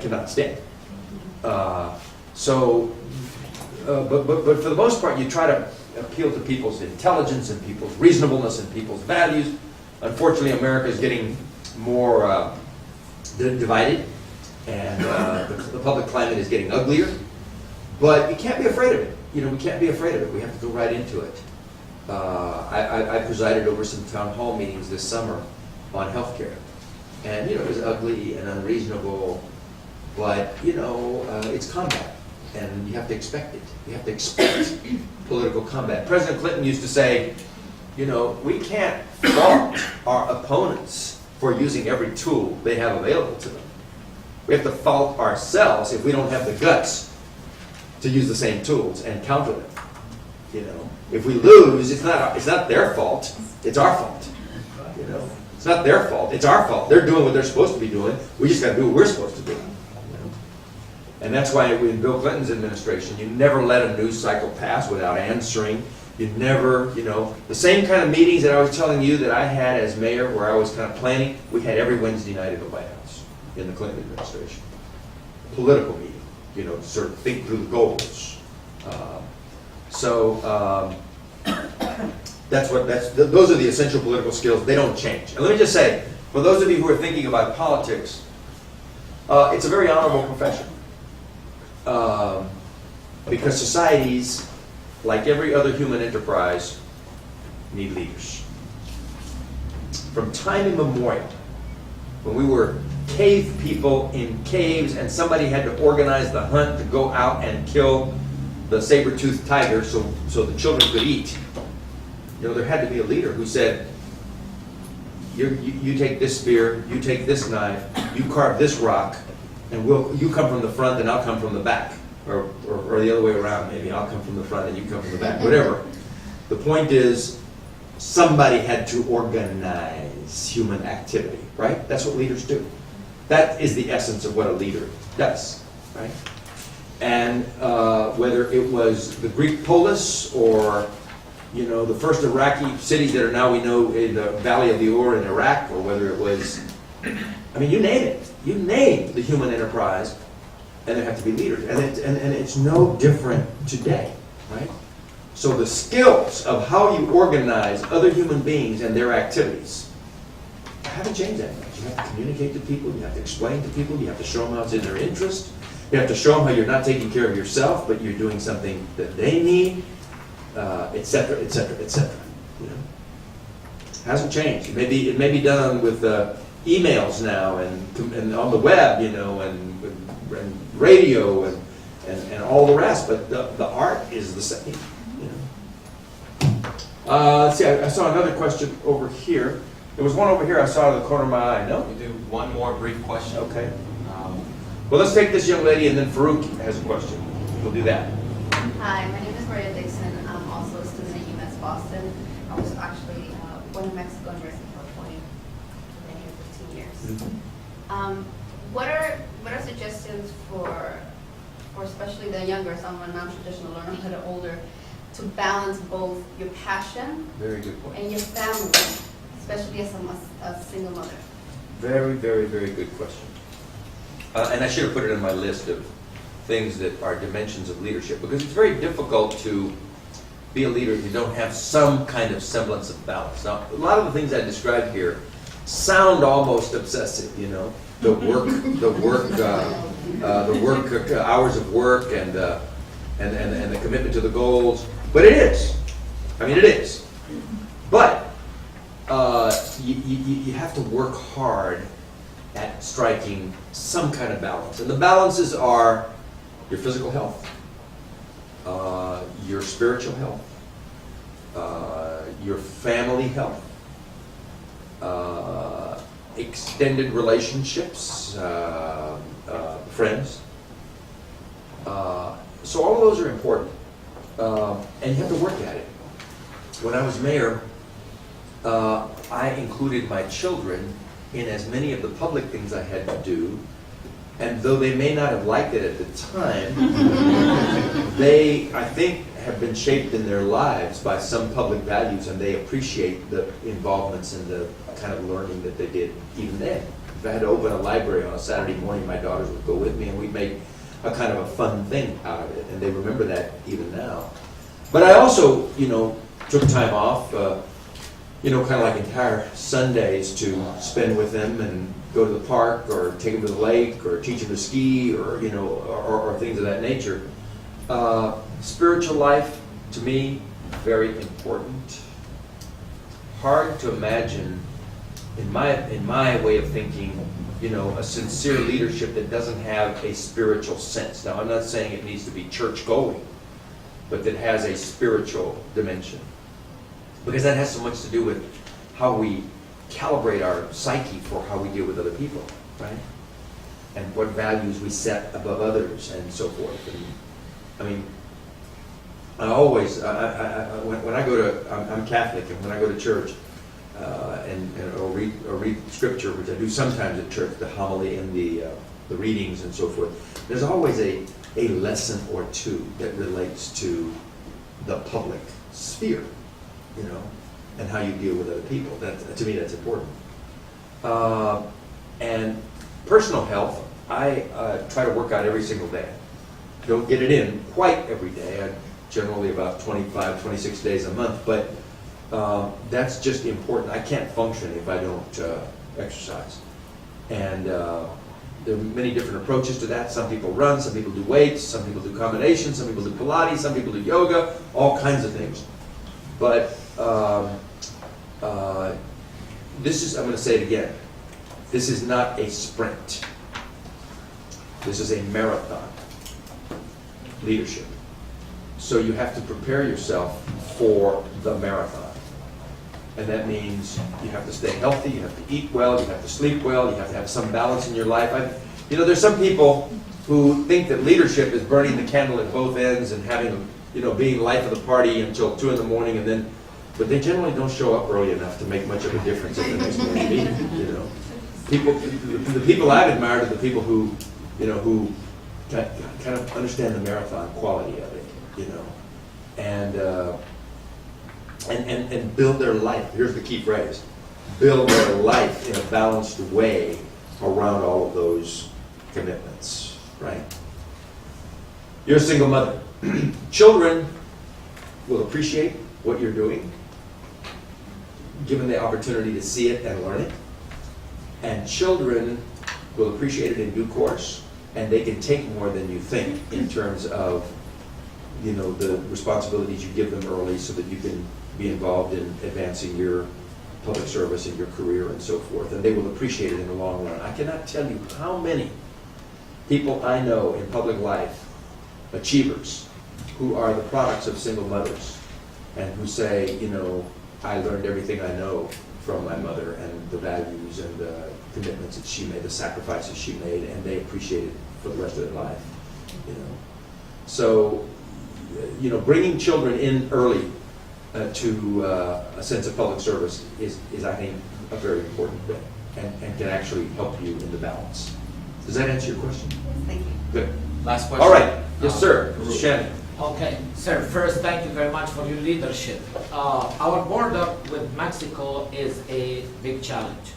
cannot stand. But for the most part, you try to appeal to people's intelligence and people's reasonableness and people's values. Unfortunately, America is getting more divided, and the public climate is getting uglier. But you can't be afraid of it. You know, we can't be afraid of it. We have to go right into it. I presided over some town hall meetings this summer on healthcare, and it was ugly and unreasonable, but it's combat, and you have to expect it. You have to expect political combat. President Clinton used to say, we can't fault our opponents for using every tool they have available to them. We have to fault ourselves if we don't have the guts to use the same tools and counter them. If we lose, it's not their fault. It's our fault. It's not their fault. It's our fault. They're doing what they're supposed to be doing. We just got to do what we're supposed to do. And that's why in Bill Clinton's administration, you never let a news cycle pass without answering. You never, the same kind of meetings that I was telling you that I had as mayor, where I was kind of planning, we had every Wednesday night at the White House in the Clinton administration. Political meeting, to sort of think through the goals. Those are the essential political skills. They don't change. And let me just say, for those of you who are thinking about politics, it's a very honorable profession. Because societies, like every other human enterprise, need leaders. From time immemorial, when we were cave people in caves and somebody had to organize the hunt to go out and kill the saber-toothed tiger so the children could eat, there had to be a leader who said, you take this spear, you take this knife, you carve this rock, and you come from the front and I'll come from the back. Or the other way around, maybe I'll come from the front and you come from the back, whatever. The point is, somebody had to organize human activity, right? That's what leaders do. That is the essence of what a leader does, right? And whether it was the Greek polis or, the first Iraqi cities that are now we know in the Valley of the Ur in Iraq, or whether it was, you name it. You name the human enterprise, and there have to be leaders. And it's no different today, right? So the skills of how you organize other human beings and their activities haven't changed that much. You have to communicate to people, you have to explain to people, you have to show them how it's in their interest, you have to show them how you're not taking care of yourself, but you're doing something that they need, et cetera, et cetera, et cetera. Hasn't changed. It may be done with emails now and on the web, and radio and all the rest, but the art is the same. Let's see, I saw another question over here. There was one over here I saw in the corner of my eye. No? We do one more brief question. Okay. Well, let's take this young lady, and then Farouk has a question. We'll do that. Hi, my name is Maria Dixon. I'm also a student at UMass Boston. I was actually born in Mexico and raised in California. I've been here 15 years. What are suggestions for especially the younger, someone non-traditional learner, a little older, to balance both your passion Very good point. and your family, especially as a single mother? Very, very, very good question. And I should have put it in my list of things that are dimensions of leadership, because it's very difficult to be a leader if you don't have some kind of semblance of balance. Now, a lot of the things I described here sound almost obsessive, the hours of work and the commitment to the goals. But it is. It is. But you have to work hard at striking some kind of balance. And the balances are your physical health, your spiritual health, your family health, extended relationships, friends. So all of those are important. And you have to work at it. When I was mayor, I included my children in as many of the public things I had to do, and though they may not have liked it at the time, they, I think, have been shaped in their lives by some public values, and they appreciate the involvements and the kind of learning that they did even then. If I had to open a library on a Saturday morning, my daughters would go with me, and we'd make a kind of a fun thing out of it, and they remember that even now. But I also, took time off, kind of like entire Sundays to spend with them and go to the park or take them to the lake or teach them to ski or, or things of that nature. Spiritual life, to me, very important. Hard to imagine, in my way of thinking, a sincere leadership that doesn't have a spiritual sense. Now, I'm not saying it needs to be church-going, but that has a spiritual dimension. Because that has so much to do with how we calibrate our psyche for how we deal with other people, right? And what values we set above others and so forth. And, I mean, I always, when I go to, I'm Catholic, and when I go to church, or read scripture, which I do sometimes at church, the homily and the readings and so forth, there's always a lesson or two that relates to the public sphere, and how you deal with other people. To me, that's important. And personal health, I try to work out every single day. Don't get it in quite every day. I generally about 25, 26 days a month, but that's just important. I can't function if I don't exercise. And there are many different approaches to that. Some people run, some people do weights, some people do combinations, some people do Pilates, some people do yoga, all kinds of things. But this is, I'm going to say it again, this is not a sprint. This is a marathon leadership. So you have to prepare yourself for the marathon. And that means you have to stay healthy, you have to eat well, you have to sleep well, you have to have some balance in your life. There's some people who think that leadership is burning the candle at both ends and having, being life of the party until 2 a.m. But they generally don't show up early enough to make much of a difference at the next morning meeting. The people I've admired are the people who kind of understand the marathon quality of it, and build their life. Here's the key phrase: build their life in a balanced way around all of those commitments. Right? You're a single mother. Children will appreciate what you're doing, given the opportunity to see it and learn it. And children will appreciate it in due course, and they can take more than you think in terms of, the responsibilities you give them early so that you can be involved in advancing your public service and your career and so forth. And they will appreciate it in the long run. I cannot tell you how many people I know in public life, achievers, who are the products of single mothers and who say, I learned everything I know from my mother and the values and the commitments that she made, the sacrifices she made, and they appreciate it for the rest of their life. So, bringing children in early to a sense of public service is I think, a very important thing and can actually help you in the balance. Does that answer your question? Thank you. Good. Last question. All right. Yes, sir. Shannon. Okay, sir, first, thank you very much for your leadership. Our border with Mexico is a big challenge.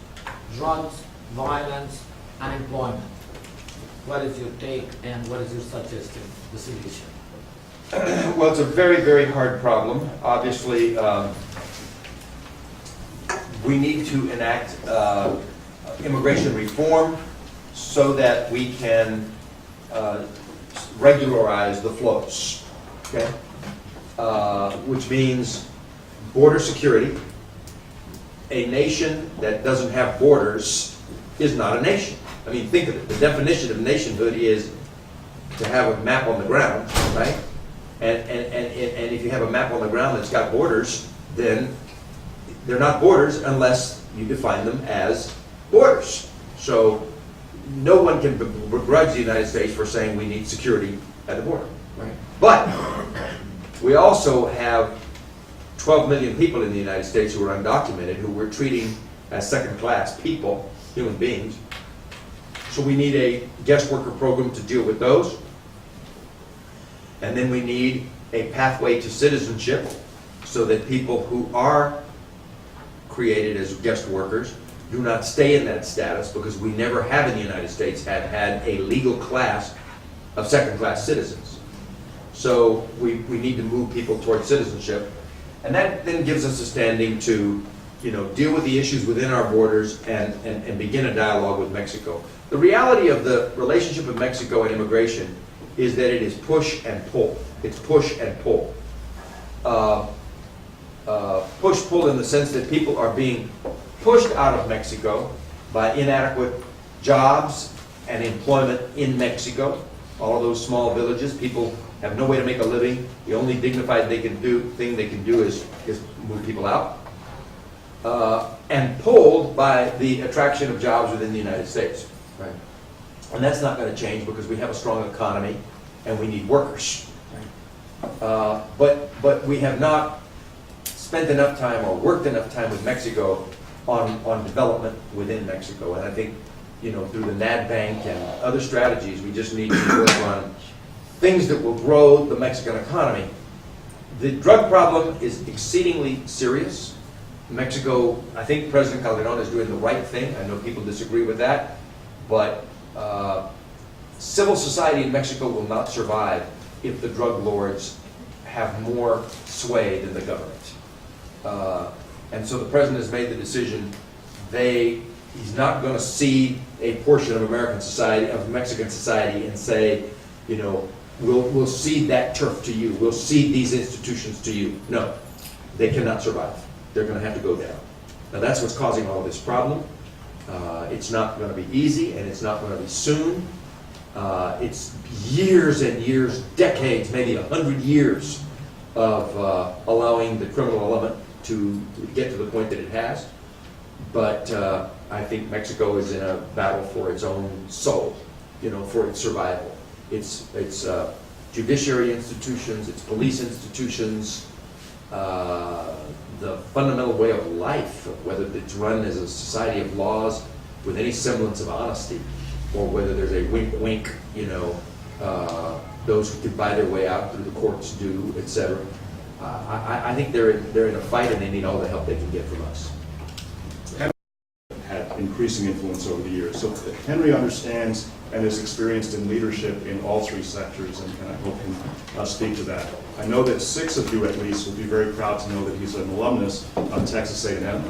Drugs, violence, unemployment. What is your take and what is your suggestion, the solution? Well, it's a very, very hard problem. Obviously, we need to enact immigration reform so that we can regularize the flows, okay? Which means border security. A nation that doesn't have borders is not a nation. I mean, think of it. The definition of nationhood is to have a map on the ground, right? And if you have a map on the ground that's got borders, then they're not borders unless you define them as borders. So no one can begrudge the United States for saying we need security at the border, right? But we also have 12 million people in the United States who are undocumented, who we're treating as second-class people, human beings. So we need a guest worker program to deal with those. And then we need a pathway to citizenship so that people who are created as guest workers do not stay in that status, because we never have in the United States had a legal class of second-class citizens. So we need to move people towards citizenship, and that then gives us a standing to, deal with the issues within our borders and begin a dialogue with Mexico. The reality of the relationship of Mexico and immigration is that it is push and pull. It's push and pull. Push-pull in the sense that people are being pushed out of Mexico by inadequate jobs and employment in Mexico. All of those small villages, people have no way to make a living. The only dignified thing they can do is move people out. And pulled by the attraction of jobs within the United States. Right. And that's not going to change because we have a strong economy and we need workers. But we have not spent enough time or worked enough time with Mexico on development within Mexico. And I think, through the NAD Bank and other strategies, we just need to work on things that will grow the Mexican economy. The drug problem is exceedingly serious. Mexico, I think President Calderon is doing the right thing. I know people disagree with that, but civil society in Mexico will not survive if the drug lords have more sway than the government. And so the president has made the decision he's not going to cede a portion of American society, of Mexican society, and say, we'll cede that turf to you. We'll cede these institutions to you. No, they cannot survive. They're going to have to go down. Now that's what's causing all this problem. It's not going to be easy, and it's not going to be soon. It's years and years, decades, maybe 100 years of allowing the criminal element to get to the point that it has. But I think Mexico is in a battle for its own soul, for its survival. It's judiciary institutions, it's police institutions, the fundamental way of life, whether it's run as a society of laws with any semblance of honesty, or whether there's a wink-wink, those who can buy their way out through the courts do, etc. I think they're in a fight, and they need all the help they can get from us. Had increasing influence over the years. So Henry understands and is experienced in leadership in all three sectors, and I hope can speak to that. I know that 6 of you at least will be very proud to know that he's an alumnus of Texas A&M.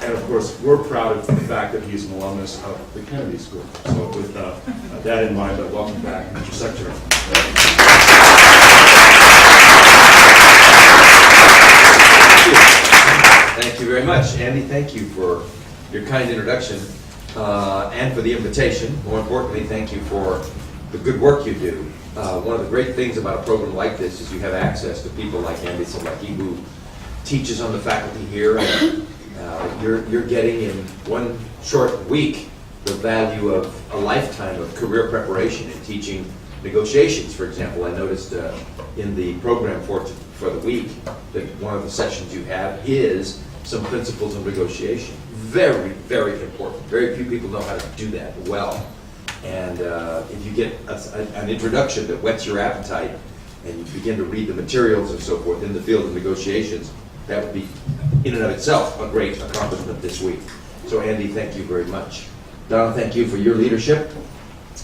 And of course, we're proud of the fact that he's an alumnus of the Kennedy School. So with that in mind, welcome back, Mr. Secretary. Thank you very much, Andy. Thank you for your kind introduction and for the invitation. More importantly, thank you for the good work you do. One of the great things about a program like this is you have access to people like Andy Salaki, who teaches on the faculty here, and you're getting in one short week the value of a lifetime of career preparation in teaching negotiations, for example. I noticed in the program for the week that one of the sessions you have is some principles of negotiation. Very, very important. Very few people know how to do that well. And if you get an introduction that whets your appetite and you begin to read the materials and so forth in the field of negotiations, that would be in and of itself a great accomplishment this week. So Andy, thank you very much. Don, thank you for your leadership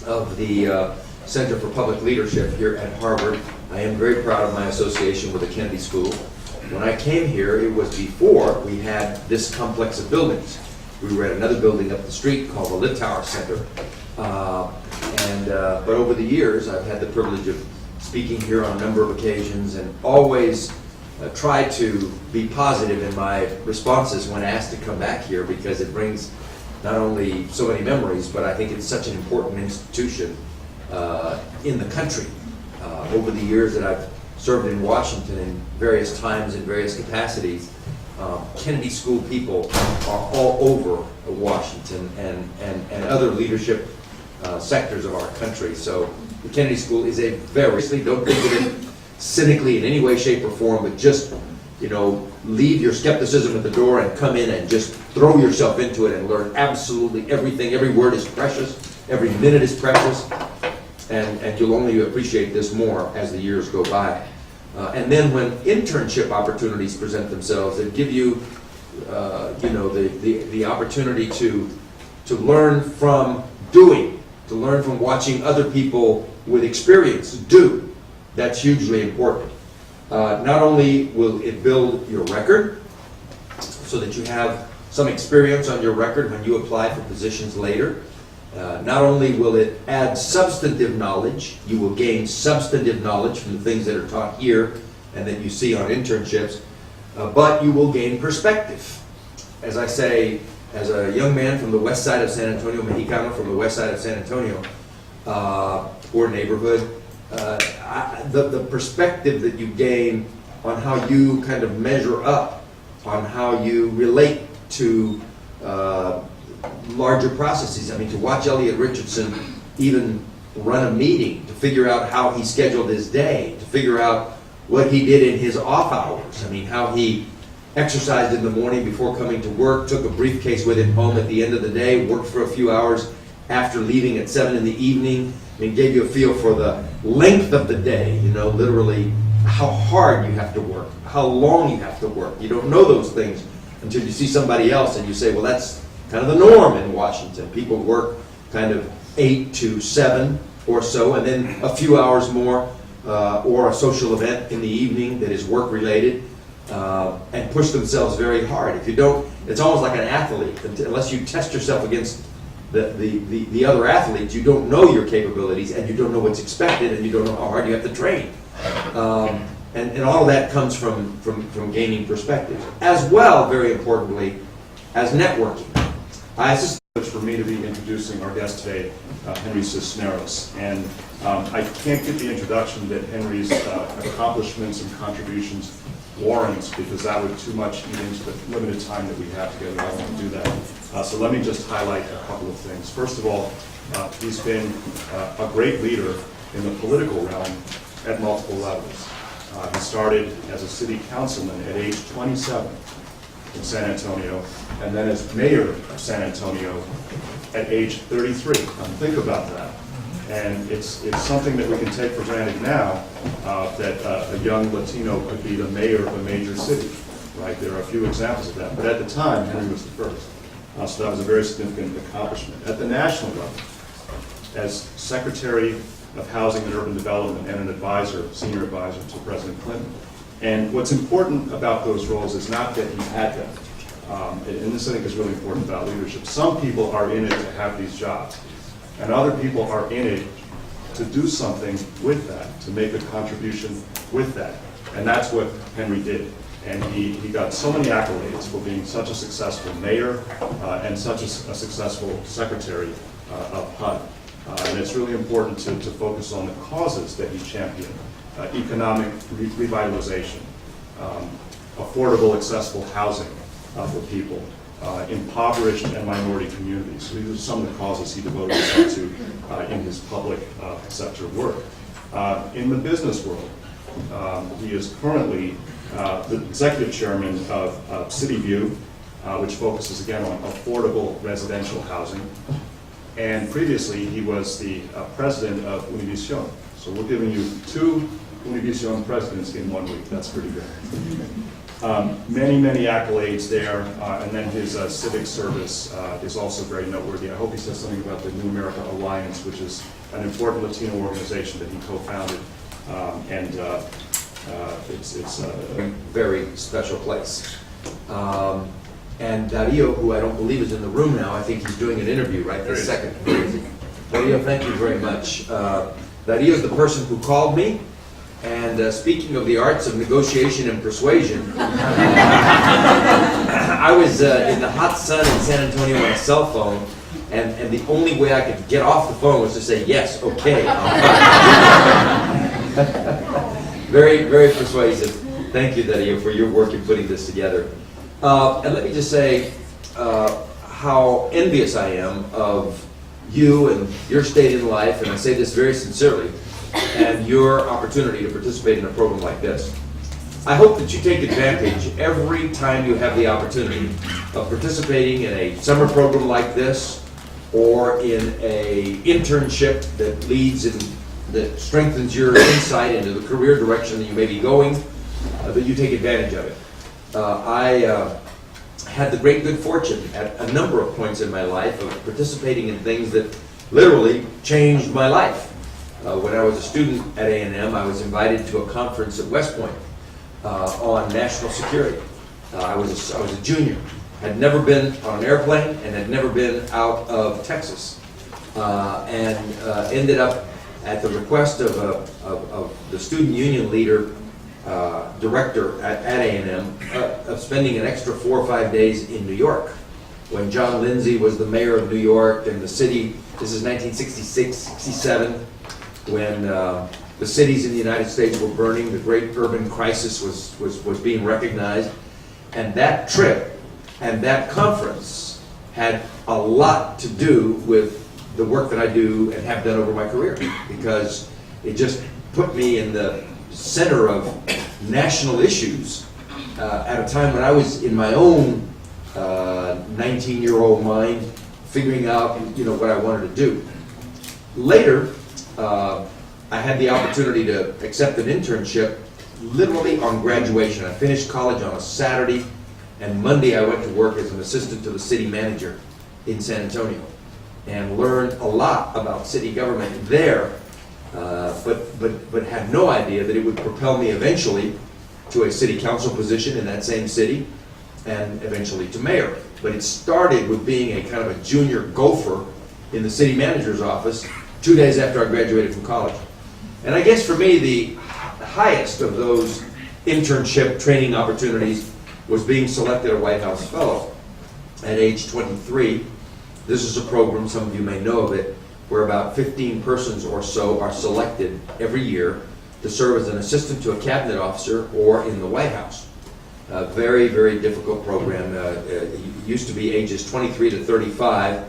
of the Center for Public Leadership here at Harvard. I am very proud of my association with the Kennedy School. When I came here, it was before we had this complex of buildings. We were at another building up the street called the Littauer Center. But over the years, I've had the privilege of speaking here on a number of occasions, and always try to be positive in my responses when asked to come back here, because it brings not only so many memories, but I think it's such an important institution in the country. Over the years that I've served in Washington in various times in various capacities, Kennedy School people are all over Washington and other leadership sectors of our country. So the Kennedy School is a very, don't think of it cynically in any way, shape, or form, but just, leave your skepticism at the door and come in and just throw yourself into it and learn absolutely everything. Every word is precious. Every minute is precious. and you'll only appreciate this more as the years go by. And then when internship opportunities present themselves, they give you, the opportunity to learn from doing, to learn from watching other people with experience do. That's hugely important. Not only will it build your record, so that you have some experience on your record when you apply for positions later. Not only will it add substantive knowledge, you will gain substantive knowledge from the things that are taught here and that you see on internships, but you will gain perspective. As I say, as a young man from the west side of San Antonio, Mexicano from the west side of San Antonio, poor neighborhood, the perspective that you gain on how you kind of measure up, on how you relate to larger processes. I mean, to watch Elliot Richardson even run a meeting, to figure out how he scheduled his day, to figure out what he did in his off hours. I mean, how he exercised in the morning before coming to work, took a briefcase with him home at the end of the day, worked for a few hours after leaving at 7 in the evening. I mean, gave you a feel for the length of the day, literally how hard you have to work, how long you have to work. You don't know those things until you see somebody else and you say, well, that's kind of the norm in Washington. People work kind of 8 to 7 or so, and then a few hours more, or a social event in the evening that is work-related, and push themselves very hard. If you don't, it's almost like an athlete. Unless you test yourself against the other athletes, you don't know your capabilities, and you don't know what's expected, and you don't know how hard you have to train. And all of that comes from gaining perspective. As well, very importantly, as networking. It's for me to be introducing our guest today, Henry Cisneros. And I can't get the introduction that Henry's accomplishments and contributions warrants, because that would too much eat into the limited time that we have together. I don't want to do that. So let me just highlight a couple of things. First of all, he's been a great leader in the political realm at multiple levels. He started as a city councilman at age 27 in San Antonio, and then as mayor of San Antonio at age 33. Think about that. And it's something that we can take for granted now, that a young Latino could be the mayor of a major city, right? There are a few examples of that. But at the time, Henry was the first. So that was a very significant accomplishment. At the national level, as Secretary of Housing and Urban Development and an advisor, senior advisor to President Clinton. And what's important about those roles is not that he had them. And this, I think, is really important about leadership. Some people are in it to have these jobs, and other people are in it to do something with that, to make a contribution with that. And that's what Henry did. And he got so many accolades for being such a successful mayor and such a successful secretary of HUD. And it's really important to focus on the causes that he championed. Economic revitalization, affordable, accessible housing for people, impoverished and minority communities. So these are some of the causes he devoted himself to in his public sector work. In the business world, he is currently the executive chairman of CityView, which focuses again on affordable residential housing. And previously, he was the president of Univision. So we're giving you 2 Univision presidents in 1 week. That's pretty good. Many, many accolades there. And then his civic service is also very noteworthy. I hope he says something about the New America Alliance, which is an important Latino organization that he co-founded. It's A very special place. And Dario, who I don't believe is in the room now, I think he's doing an interview right this second. Dario, thank you very much. Dario is the person who called me. And speaking of the arts of negotiation and persuasion, I was in the hot sun in San Antonio on a cell phone, and the only way I could get off the phone was to say, yes, okay. Very, very persuasive. Thank you, Dario, for your work in putting this together. And let me just say how envious I am of you and your state in life, and I say this very sincerely, and your opportunity to participate in a program like this. I hope that you take advantage every time you have the opportunity of participating in a summer program like this, or in a internship that leads and that strengthens your insight into the career direction that you may be going, that you take advantage of it. I had the great good fortune at a number of points in my life of participating in things that literally changed my life. When I was a student at A&M, I was invited to a conference at West Point on national security. I was a junior, had never been on an airplane, and had never been out of Texas, and ended up at the request of the student union leader, director at A&M, of spending an extra 4 or 5 days in New York. When John Lindsay was the mayor of New York, and the city, this is 1966, 67, when the cities in the United States were burning, the great urban crisis was being recognized. And that trip and that conference had a lot to do with the work that I do and have done over my career, because it just put me in the center of national issues at a time when I was in my own 19-year-old mind figuring out, what I wanted to do. Later, I had the opportunity to accept an internship literally on graduation. I finished college on a Saturday, and Monday I went to work as an assistant to the city manager in San Antonio, and learned a lot about city government there, but had no idea that it would propel me eventually to a city council position in that same city, and eventually to mayor. But it started with being a kind of a junior gopher in the city manager's office 2 days after I graduated from college. And I guess for me, the highest of those internship training opportunities was being selected a White House Fellow at age 23. This is a program, some of you may know of it, where about 15 persons or so are selected every year to serve as an assistant to a cabinet officer or in the White House. A very, very difficult program. It used to be ages 23 to 35.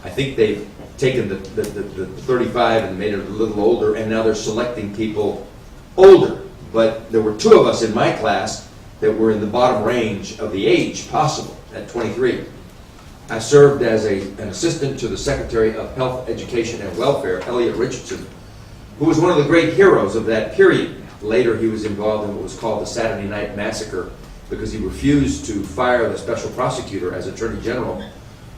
I think they've taken the 35 and made it a little older, and now they're selecting people older. But there were 2 of us in my class that were in the bottom range of the age possible at 23. I served as an assistant to the Secretary of Health, Education, and Welfare, Elliot Richardson, who was one of the great heroes of that period. Later, he was involved in what was called the Saturday Night Massacre, because he refused to fire the special prosecutor as Attorney General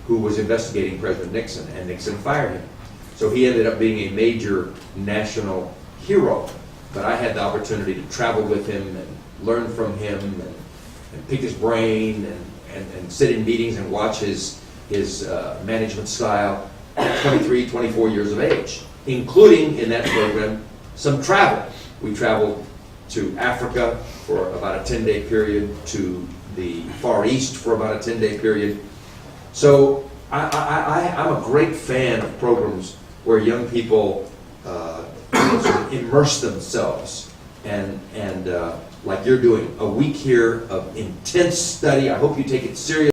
who was investigating President Nixon, and Nixon fired him. So he ended up being a major national hero. But I had the opportunity to travel with him and learn from him and pick his brain and sit in meetings and watch his management style at 23, 24 years of age, including in that program some travel. We traveled to Africa for about a 10-day period, to the Far East for about a 10-day period. So I'm a great fan of programs where young people sort of immerse themselves and like you're doing, a week here of intense study. I hope you take it seriously.